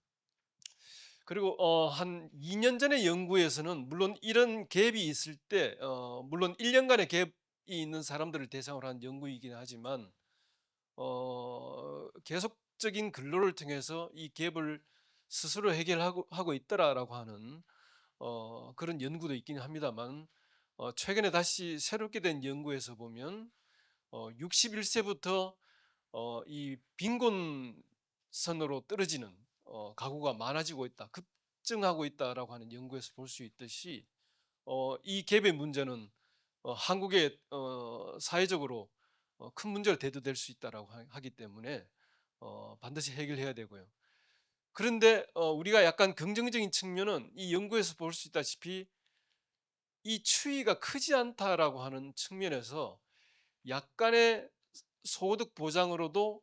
[SPEAKER 7] 그리고 한 2년 전의 연구에서는 물론 이런 갭이 있을 때 물론 1년간의 갭이 있는 사람들을 대상으로 한 연구이긴 하지만 계속적인 근로를 통해서 이 갭을 스스로 해결하고 있더라라고 하는 그런 연구도 있긴 합니다만 최근에 다시 새롭게 된 연구에서 보면 61세부터 이 빈곤선으로 떨어지는 가구가 많아지고 있다, 급증하고 있다라고 하는 연구에서 볼 수 있듯이 이 갭의 문제는 한국의 사회적으로 큰 문제로 대두될 수 있다라고 하기 때문에 반드시 해결해야 되고요. 그런데 우리가 약간 긍정적인 측면은 이 연구에서 볼 수 있다시피 이 추이가 크지 않다라고 하는 측면에서 약간의 소득 보장으로도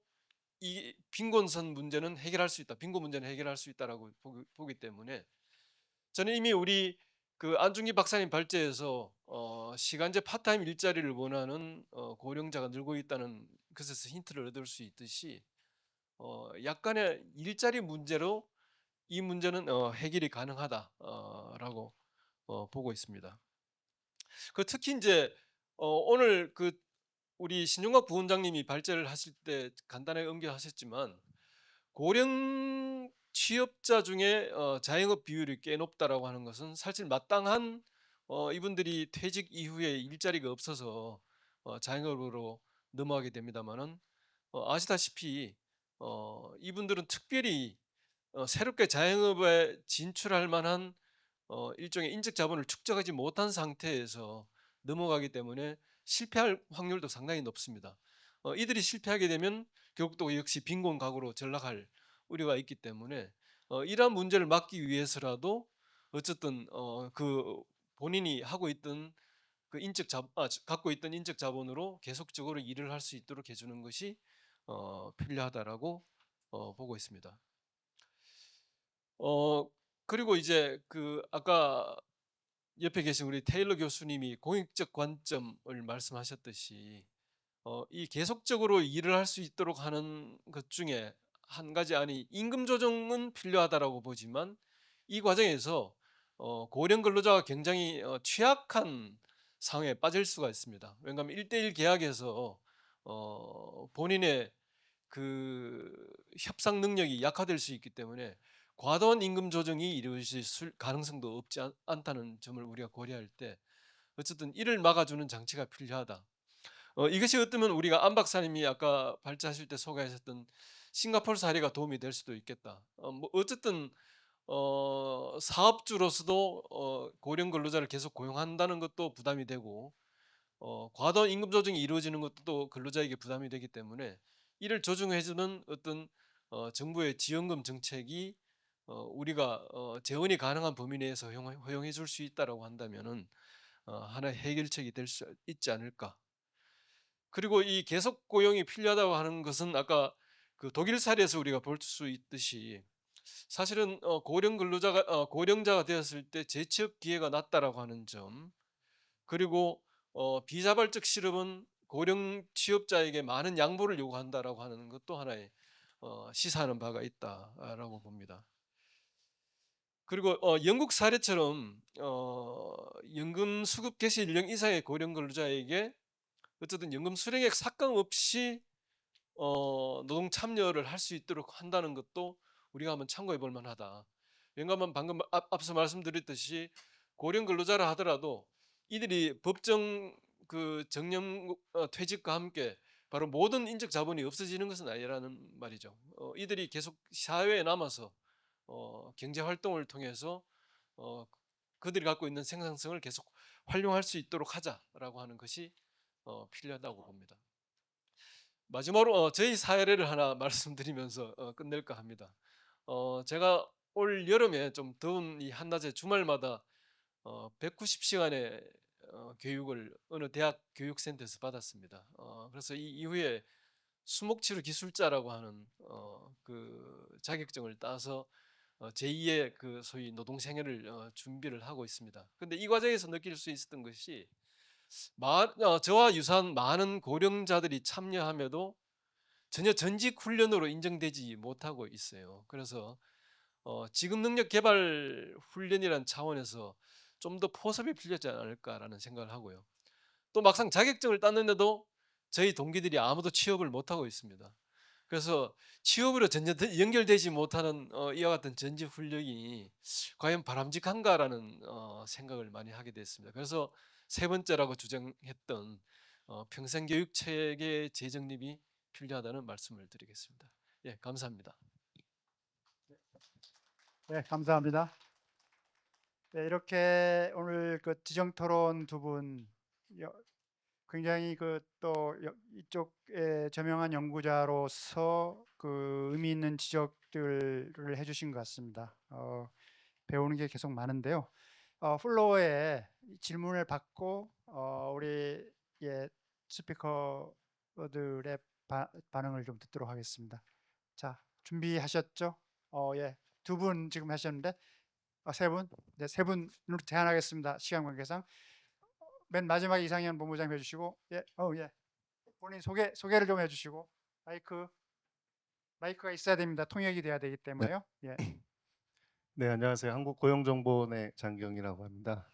[SPEAKER 7] 이 빈곤선 문제는 해결할 수 있다, 빈곤 문제는 해결할 수 있다라고 보기 때문에 저는 이미 우리 그 안중기 박사님 발제에서 시간제 파타임 일자리를 원하는 고령자가 늘고 있다는 것에서 힌트를 얻을 수 있듯이 약간의 일자리 문제로 이 문제는 해결이 가능하다라고 보고 있습니다. 그 특히 이제 오늘 그 우리 신용학 부원장님이 발제를 하실 때 간단하게 언급하셨지만 고령 취업자 중에 자영업 비율이 꽤 높다라고 하는 것은 사실 마땅한 이분들이 퇴직 이후에 일자리가 없어서 자영업으로 넘어가게 됩니다만은 아시다시피 이분들은 특별히 새롭게 자영업에 진출할 만한 일종의 인적 자본을 축적하지 못한 상태에서 넘어가기 때문에 실패할 확률도 상당히 높습니다. 이들이 실패하게 되면 결국 또 역시 빈곤 가구로 전락할 우려가 있기 때문에 이러한 문제를 막기 위해서라도 어쨌든 그 본인이 하고 있던 그 갖고 있던 인적 자본으로 계속적으로 일을 할 수 있도록 해주는 것이 필요하다라고 보고 있습니다. 그리고 이제 그 아까 옆에 계신 우리 테일러 교수님이 공익적 관점을 말씀하셨듯이 이 계속적으로 일을 할 수 있도록 하는 것 중에 한 가지 안이 임금 조정은 필요하다라고 보지만 이 과정에서 고령 근로자가 굉장히 취약한 상황에 빠질 수가 있습니다. 왜냐하면 1대1 계약에서 본인의 그 협상 능력이 약화될 수 있기 때문에 과도한 임금 조정이 이루어질 가능성도 없지 않다는 점을 우리가 고려할 때 어쨌든 이를 막아주는 장치가 필요하다. 이것이 어쩌면 우리가 안 박사님이 아까 발제하실 때 소개하셨던 싱가포르 사례가 도움이 될 수도 있겠다. 뭐 어쨌든 사업주로서도 고령 근로자를 계속 고용한다는 것도 부담이 되고 과도한 임금 조정이 이루어지는 것도 또 근로자에게 부담이 되기 때문에 이를 조정해주는 어떤 정부의 지원금 정책이 우리가 재원이 가능한 범위 내에서 허용해 줄 수 있다라고 한다면은 하나의 해결책이 될 수 있지 않을까. 그리고 이 계속 고용이 필요하다고 하는 것은 아까 그 독일 사례에서 우리가 볼 수 있듯이 사실은 고령자가 되었을 때 재취업 기회가 낮다라고 하는 점, 그리고 비자발적 실업은 고령 취업자에게 많은 양보를 요구한다라고 하는 것도 하나의 시사하는 바가 있다라고 봅니다. 그리고 영국 사례처럼 연금 수급 개시 연령 이상의 고령 근로자에게 어쨌든 연금 수령액 삭감 없이 노동 참여를 할 수 있도록 한다는 것도 우리가 한번 참고해 볼 만하다. 왜냐하면 방금 앞서 말씀드렸듯이 고령 근로자라 하더라도 이들이 법정 그 정년 퇴직과 함께 바로 모든 인적 자본이 없어지는 것은 아니라는 말이죠. 이들이 계속 사회에 남아서 경제 활동을 통해서 그들이 갖고 있는 생산성을 계속 활용할 수 있도록 하자라고 하는 것이 필요하다고 봅니다. 마지막으로 저희 사례를 하나 말씀드리면서 끝낼까 합니다. 제가 올 여름에 좀 더운 이 한낮에 주말마다 190시간의 교육을 어느 대학 교육센터에서 받았습니다. 그래서 이 이후에 수목치료 기술자라고 하는 그 자격증을 따서 제2의 그 소위 노동생활을 준비를 하고 있습니다. 근데 이 과정에서 느낄 수 있었던 것이 저와 유사한 많은 고령자들이 참여함에도 전혀 전직 훈련으로 인정되지 못하고 있어요. 그래서 지금 능력 개발 훈련이라는 차원에서 좀 더 포섭이 필요하지 않을까라는 생각을 하고요. 또 막상 자격증을 땄는데도 저희 동기들이 아무도 취업을 못하고 있습니다. 그래서 취업으로 전혀 연결되지 못하는 이와 같은 전직 훈련이 과연 바람직한가라는 생각을 많이 하게 됐습니다. 그래서 세 번째라고 주장했던 평생교육 체계 재정립이 필요하다는 말씀을 드리겠습니다. 예, 감사합니다.
[SPEAKER 2] 네, 감사합니다. 네, 이렇게 오늘 그 지정 토론 두 분 굉장히 또 이쪽에 저명한 연구자로서 그 의미 있는 지적들을 해주신 것 같습니다. 배우는 게 계속 많은데요. 플로어에 질문을 받고 우리 스피커들의 반응을 좀 듣도록 하겠습니다. 자, 준비하셨죠? 예, 두 분 지금 하셨는데 세 분, 네, 세 분으로 제한하겠습니다. 시간 관계상. 맨 마지막에 이상현 본부장님 해주시고, 예, 본인 소개를 좀 해주시고, 마이크가 있어야 됩니다. 통역이 돼야 되기 때문에요. 예.
[SPEAKER 8] 네, 안녕하세요. 한국고용정보원의 장경이라고 합니다.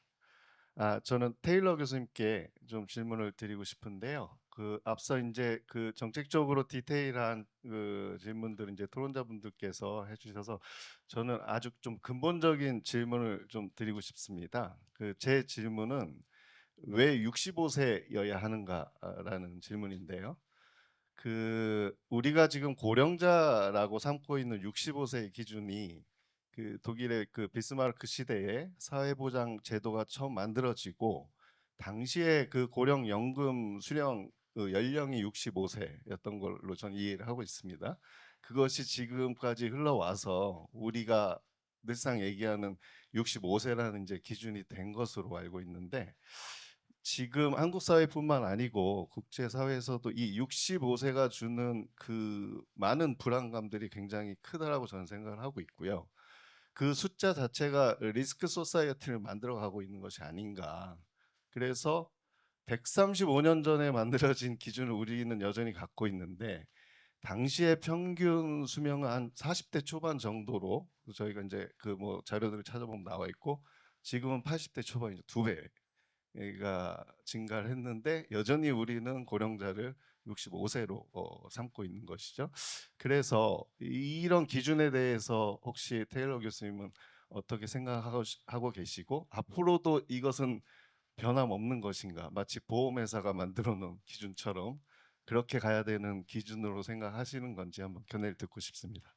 [SPEAKER 8] 저는 테일러 교수님께 좀 질문을 드리고 싶은데요. 앞서 이제 그 정책적으로 디테일한 그 질문들 이제 토론자분들께서 해주셔서 저는 아주 좀 근본적인 질문을 좀 드리고 싶습니다. 제 질문은 왜 65세여야 하는가라는 질문인데요. 우리가 지금 고령자라고 삼고 있는 65세 기준이 독일의 비스마르크 시대에 사회보장 제도가 처음 만들어지고 당시에 고령연금 수령 연령이 65세였던 걸로 전 이해를 하고 있습니다. 그것이 지금까지 흘러와서 우리가 늘상 얘기하는 65세라는 이제 기준이 된 것으로 알고 있는데 지금 한국 사회뿐만 아니고 국제 사회에서도 이 65세가 주는 그 많은 불안감들이 굉장히 크다라고 저는 생각을 하고 있고요. 그 숫자 자체가 리스크 소사이어티를 만들어가고 있는 것이 아닌가. 그래서 135년 전에 만들어진 기준을 우리는 여전히 갖고 있는데 당시의 평균 수명은 한 40대 초반 정도로 저희가 이제 자료들을 찾아보면 나와 있고 지금은 80대 초반이죠. 2배가 증가를 했는데 여전히 우리는 고령자를 65세로 삼고 있는 것이죠. 그래서 이런 기준에 대해서 혹시 테일러 교수님은 어떻게 생각하고 계시고 앞으로도 이것은 변함없는 것인가? 마치 보험회사가 만들어 놓은 기준처럼 그렇게 가야 되는 기준으로 생각하시는 건지 한번 견해를 듣고 싶습니다.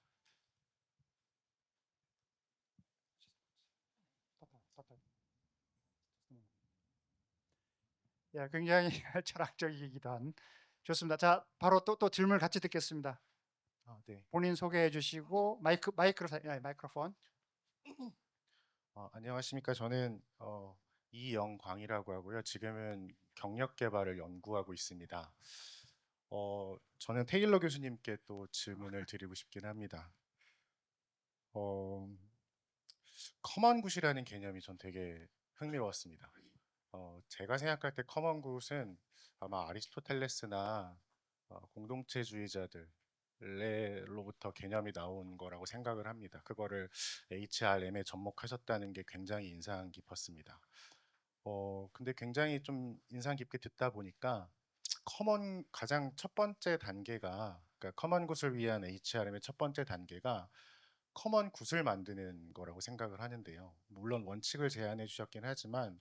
[SPEAKER 2] 예, 굉장히 철학적이기도 한. 좋습니다. 자, 바로 또 질문을 같이 듣겠습니다.
[SPEAKER 9] 네.
[SPEAKER 2] 본인 소개해 주시고 마이크로폰.
[SPEAKER 9] 안녕하십니까. 저는 이영광이라고 하고요. 지금은 경력 개발을 연구하고 있습니다. 저는 테일러 교수님께 또 질문을 드리고 싶긴 합니다. 커먼 굿이라는 개념이 전 되게 흥미로웠습니다. 제가 생각할 때 커먼 굿은 아마 아리스토텔레스나 공동체주의자들로부터 개념이 나온 거라고 생각을 합니다. 그거를 HRM에 접목하셨다는 게 굉장히 인상 깊었습니다. 근데 굉장히 좀 인상 깊게 듣다 보니까 가장 첫 번째 단계가, 그러니까 커먼 굿을 위한 HRM의 첫 번째 단계가 커먼 굿을 만드는 거라고 생각을 하는데요. 물론 원칙을 제안해 주셨긴 하지만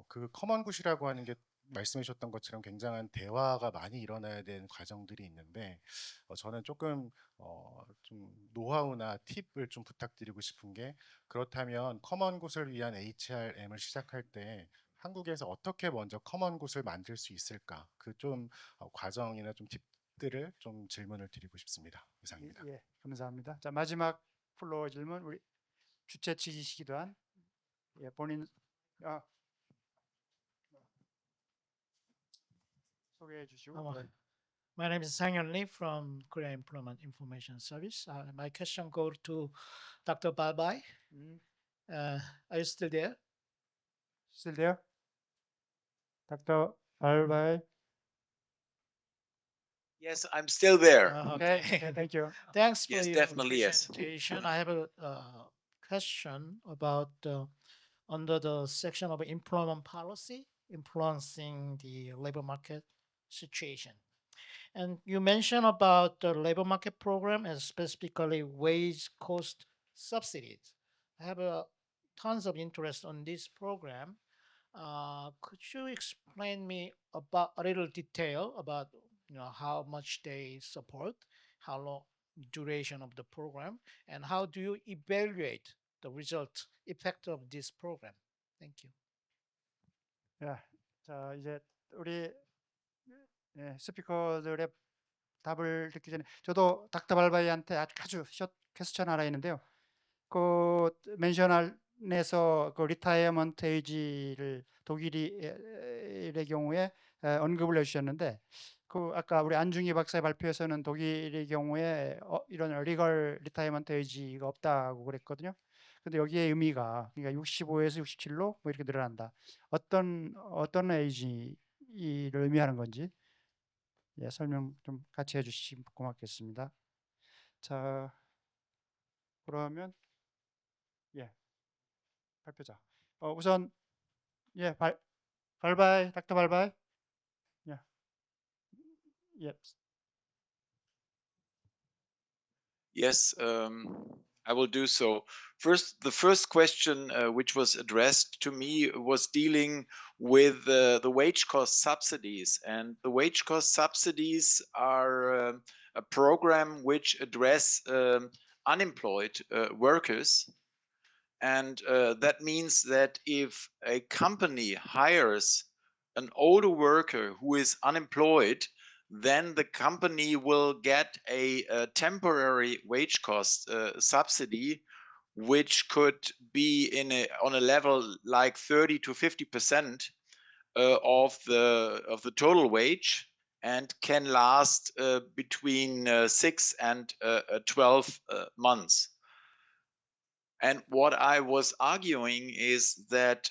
[SPEAKER 9] 그 커먼 굿이라고 하는 게 말씀해 주셨던 것처럼 굉장한 대화가 많이 일어나야 되는 과정들이 있는데 저는 조금 좀 노하우나 팁을 좀 부탁드리고 싶은 게 그렇다면 커먼 굿을 위한 HRM을 시작할 때 한국에서 어떻게 먼저 커먼 굿을 만들 수 있을까? 그 좀 과정이나 좀 팁들을 좀 질문을 드리고 싶습니다. 이상입니다.
[SPEAKER 2] 예, 감사합니다. 자, 마지막 플로어 질문 우리 주최 측이시기도 한 본인 소개해 주시고. 네.
[SPEAKER 10] My name is Sang-Yeon Lee from Korea Employment Information Service. My question goes to Dr. Balbai. Are you still there?
[SPEAKER 2] Still there? Dr. Albai.
[SPEAKER 3] Yes, I'm still there.
[SPEAKER 2] Okay, thank you.
[SPEAKER 10] Thanks for
[SPEAKER 3] Yes,
[SPEAKER 10] your
[SPEAKER 3] definitely, yes.
[SPEAKER 10] presentation. I have a question about under the section of employment policy influencing the labor market situation. And you mentioned about the labor market program and specifically wage cost subsidies. I have tons of interest on this program. Could you explain me about a little detail about how much they support, how long duration of the program, and how do you evaluate the result effect of this program? Thank you.
[SPEAKER 2] 야, 자 이제 우리 스피커들의 답을 듣기 전에 저도 닥터 발바이한테 아주 숏 퀘스천 하나 있는데요. 그 멘션에서 그 리타이어먼트 에이지를 독일의 경우에 언급을 해주셨는데 그 아까 우리 안중희 박사의 발표에서는 독일의 경우에 이런 리걸 리타이어먼트 에이지가 없다고 그랬거든요. 근데 여기에 의미가 그러니까 65에서 67로 뭐 이렇게 늘어난다. 어떤 에이지를 의미하는 건지 설명 좀 같이 해주시면 고맙겠습니다. 자, 그러면 발표자. 우선 발바이 닥터 발바이.
[SPEAKER 3] Yes, I will do so. First, the first question which was addressed to me was dealing with the wage cost subsidies. And the wage cost subsidies are a program which address unemployed workers. And that means that if a company hires an older worker who is unemployed, then the company will get a temporary wage cost subsidy, which could be on a level like 30 to 50% of the total wage, and can last between 6 and 12 months. And what I was arguing is that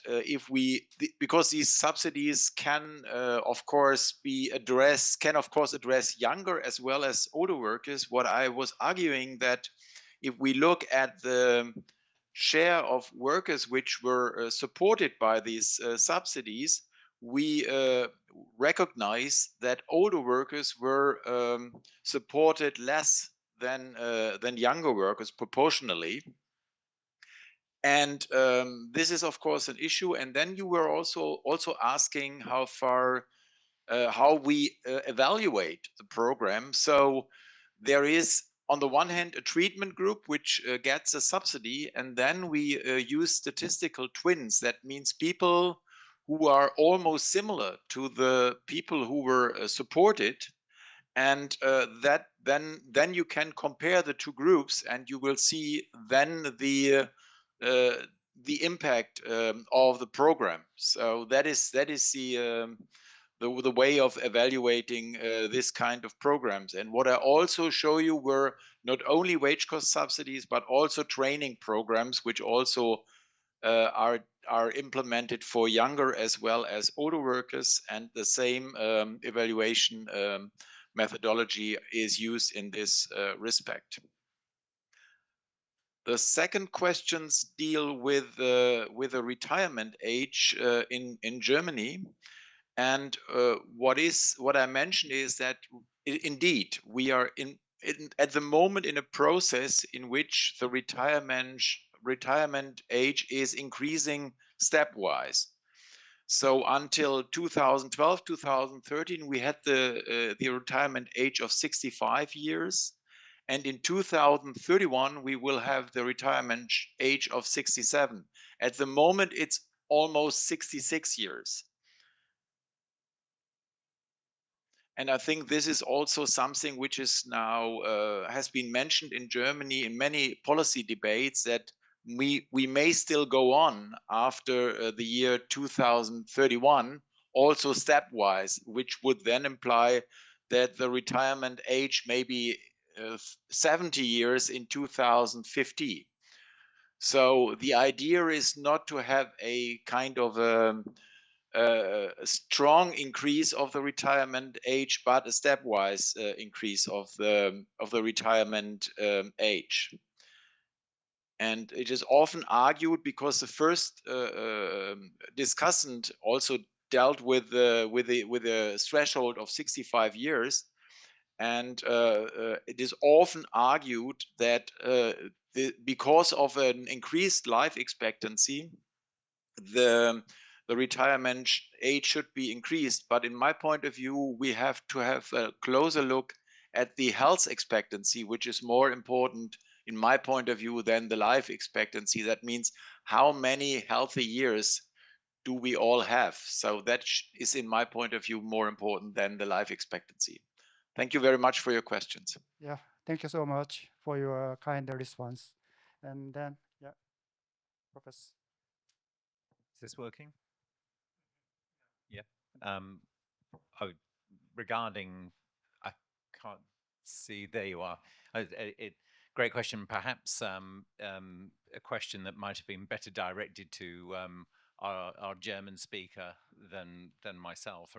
[SPEAKER 3] because these subsidies can of course address younger as well as older workers, what I was arguing that if we look at the share of workers which were supported by these subsidies, we recognize that older workers were supported less than younger workers proportionally. And this is of course an issue. And then you were also asking how we evaluate the program. So there is on the one hand a treatment group which gets a subsidy, and then we use statistical twins. That means people who are almost similar to the people who were supported, and that then you can compare the two groups, and you will see then the impact of the program. So that is the way of evaluating this kind of programs. And what I also show you were not only wage cost subsidies, but also training programs, which also are implemented for younger as well as older workers, and the same evaluation methodology is used in this respect. The second questions deal with the retirement age in Germany, and what I mentioned is that indeed we are at the moment in a process in which the retirement age is increasing stepwise. So until 2012, 2013, we had the retirement age of 65 years. And in 2031, we will have the retirement age of 67. At the moment, it's almost 66 years. And I think this is also something which is now has been mentioned in Germany in many policy debates, that we may still go on after the year 2031, also stepwise, which would then imply that the retirement age may be 70 years in 2050. So the idea is not to have a kind of a strong increase of the retirement age, but a stepwise increase of the retirement age. And it is often argued, because the first discussant also dealt with the threshold of 65 years, and it is often argued that because of an increased life expectancy, the retirement age should be increased. But in my point of view, we have to have a closer look at the health expectancy, which is more important, in my point of view, than the life expectancy. That means, how many healthy years do we all have? So that is, in my point of view, more important than the life expectancy. Thank you very much for your questions.
[SPEAKER 2] Yeah, thank you so much for your kind response. And then, yeah, Professor.
[SPEAKER 4] Is this working? Yeah. Regarding, I can't see, there you are. Great question. Perhaps a question that might have been better directed to our German speaker than myself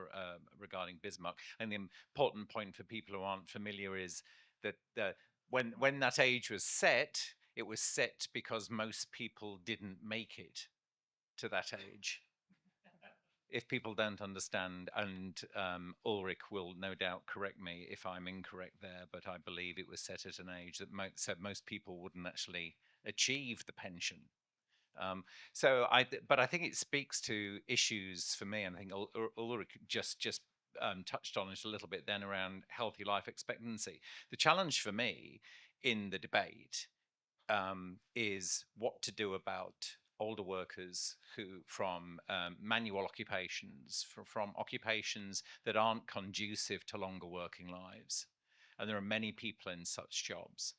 [SPEAKER 4] regarding Bismarck. And the important point for people who aren't familiar is that when that age was set, it was set because most people didn't make it to that age. If people don't understand, and Ulrich will no doubt correct me if I'm incorrect there, but I believe it was set at an age that said most people wouldn't actually achieve the pension. But I think it speaks to issues for me, and I think Ulrich just touched on it a little bit then around healthy life expectancy. The challenge for me in the debate is what to do about older workers who from manual occupations, from occupations that aren't conducive to longer working lives. And there are many people in such jobs.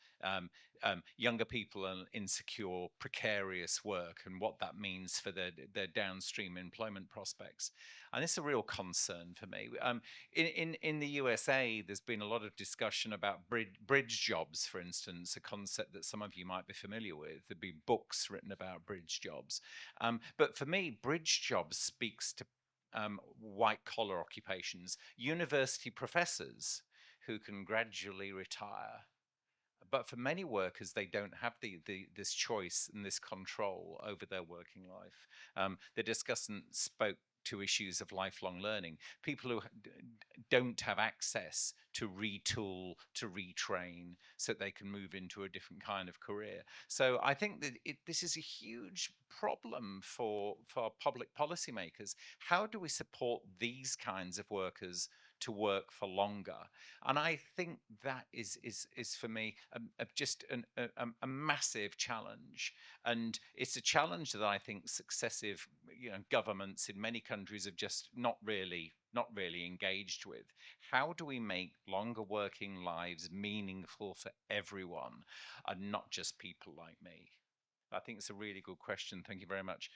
[SPEAKER 4] Younger people in insecure, precarious work, and what that means for their downstream employment prospects. And it's a real concern for me. In the USA, there's been a lot of discussion about bridge jobs, for instance, a concept that some of you might be familiar with. There'd be books written about bridge jobs. But for me, bridge jobs speaks to white-collar occupations, university professors who can gradually retire. But for many workers, they don't have this choice and this control over their working life. The discussant spoke to issues of lifelong learning, people who don't have access to retool, to retrain, so they can move into a different kind of career. So I think that this is a huge problem for public policymakers. How do we support these kinds of workers to work for longer? And I think that is for me just a massive challenge. And it's a challenge that I think successive governments in many countries have just not really engaged with. How do we make longer working lives meaningful for everyone, and not just people like me? I think it's a really good question. Thank you very much.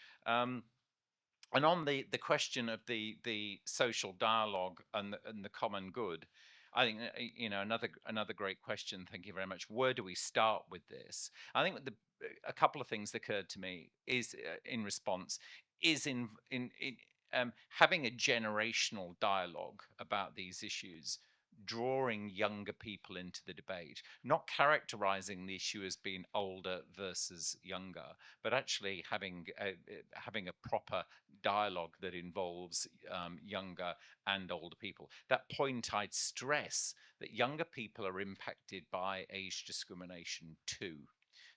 [SPEAKER 4] And on the question of the social dialogue and the common good, I think another great question. Thank you very much. Where do we start with this? I think a couple of things occurred to me is in response is in having a generational dialogue about these issues, drawing younger people into the debate, not characterizing the issue as being older versus younger, but actually having a proper dialogue that involves younger and older people. That point, I'd stress that younger people are impacted by age discrimination too.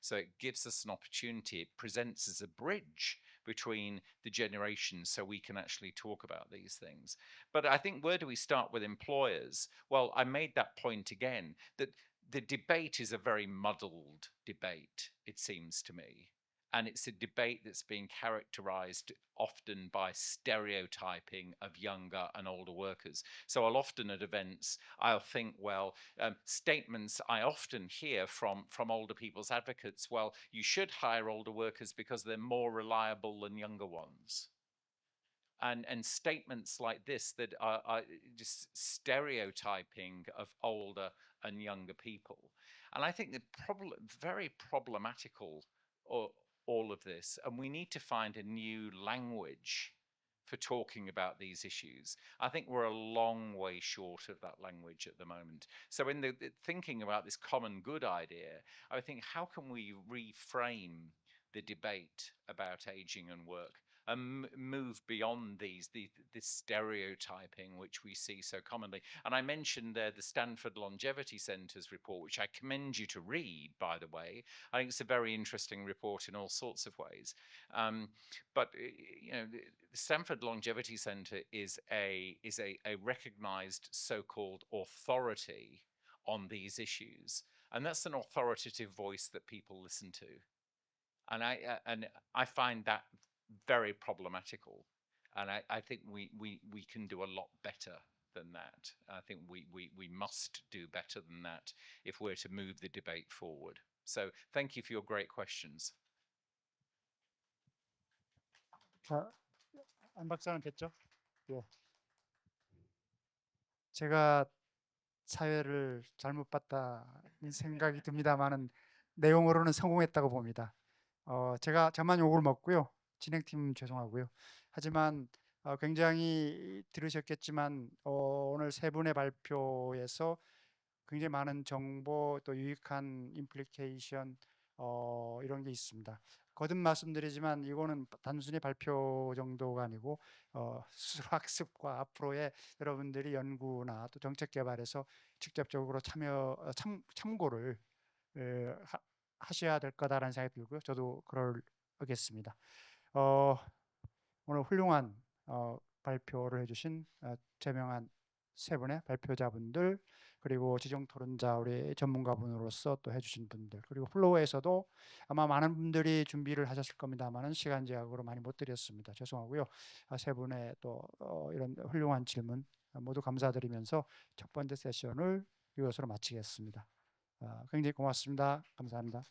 [SPEAKER 4] So it gives us an opportunity, it presents as a bridge between the generations so we can actually talk about these things. But I think, where do we start with employers? Well, I made that point again, that the debate is a very muddled debate, it seems to me. And it's a debate that's being characterized often by stereotyping of younger and older workers. So I'll often at events, I'll think, well, statements I often hear from older people's advocates, well, you should hire older workers because they're more reliable than younger ones. And statements like this that are just stereotyping of older and younger people. And I think the very problematical all of this, and we need to find a new language for talking about these issues. I think we're a long way short of that language at the moment. So in the thinking about this common good idea, I think, how can we reframe the debate about aging and work and move beyond this stereotyping which we see so commonly? And I mentioned there the Stanford Longevity Center's report, which I commend you to read, by the way. I think it's a very interesting report in all sorts of ways. But you know, the Stanford Longevity Center is a recognized so-called authority on these issues, and that's an authoritative voice that people listen to. And I find that very problematical, and I think we can do a lot better than that. I think we must do better than that if we're to move the debate forward. So thank you for your great questions.
[SPEAKER 2] 안 박사는 됐죠? 예. 제가 사회를 잘못 봤다는 생각이 듭니다만은 내용으로는 성공했다고 봅니다. 저만 욕을 먹고요. 진행팀 죄송하고요. 하지만 굉장히 들으셨겠지만 오늘 세 분의 발표에서 굉장히 많은 정보 또 유익한 임플리케이션 이런 게 있습니다. 거듭 말씀드리지만 이거는 단순히 발표 정도가 아니고 수학습과 앞으로의 여러분들이 연구나 또 정책 개발에서 직접적으로 참고를 하셔야 될 거다라는 생각이 들고요. 저도 그러겠습니다. 오늘 훌륭한 발표를 해주신 제명한 세 분의 발표자분들, 그리고 지정 토론자 우리 전문가분으로서 또 해주신 분들, 그리고 플로어에서도 아마 많은 분들이 준비를 하셨을 겁니다만은 시간 제약으로 많이 못 드렸습니다. 죄송하고요. 세 분의 또 이런 훌륭한 질문 모두 감사드리면서 첫 번째 세션을 이것으로 마치겠습니다. 굉장히 고맙습니다. 감사합니다.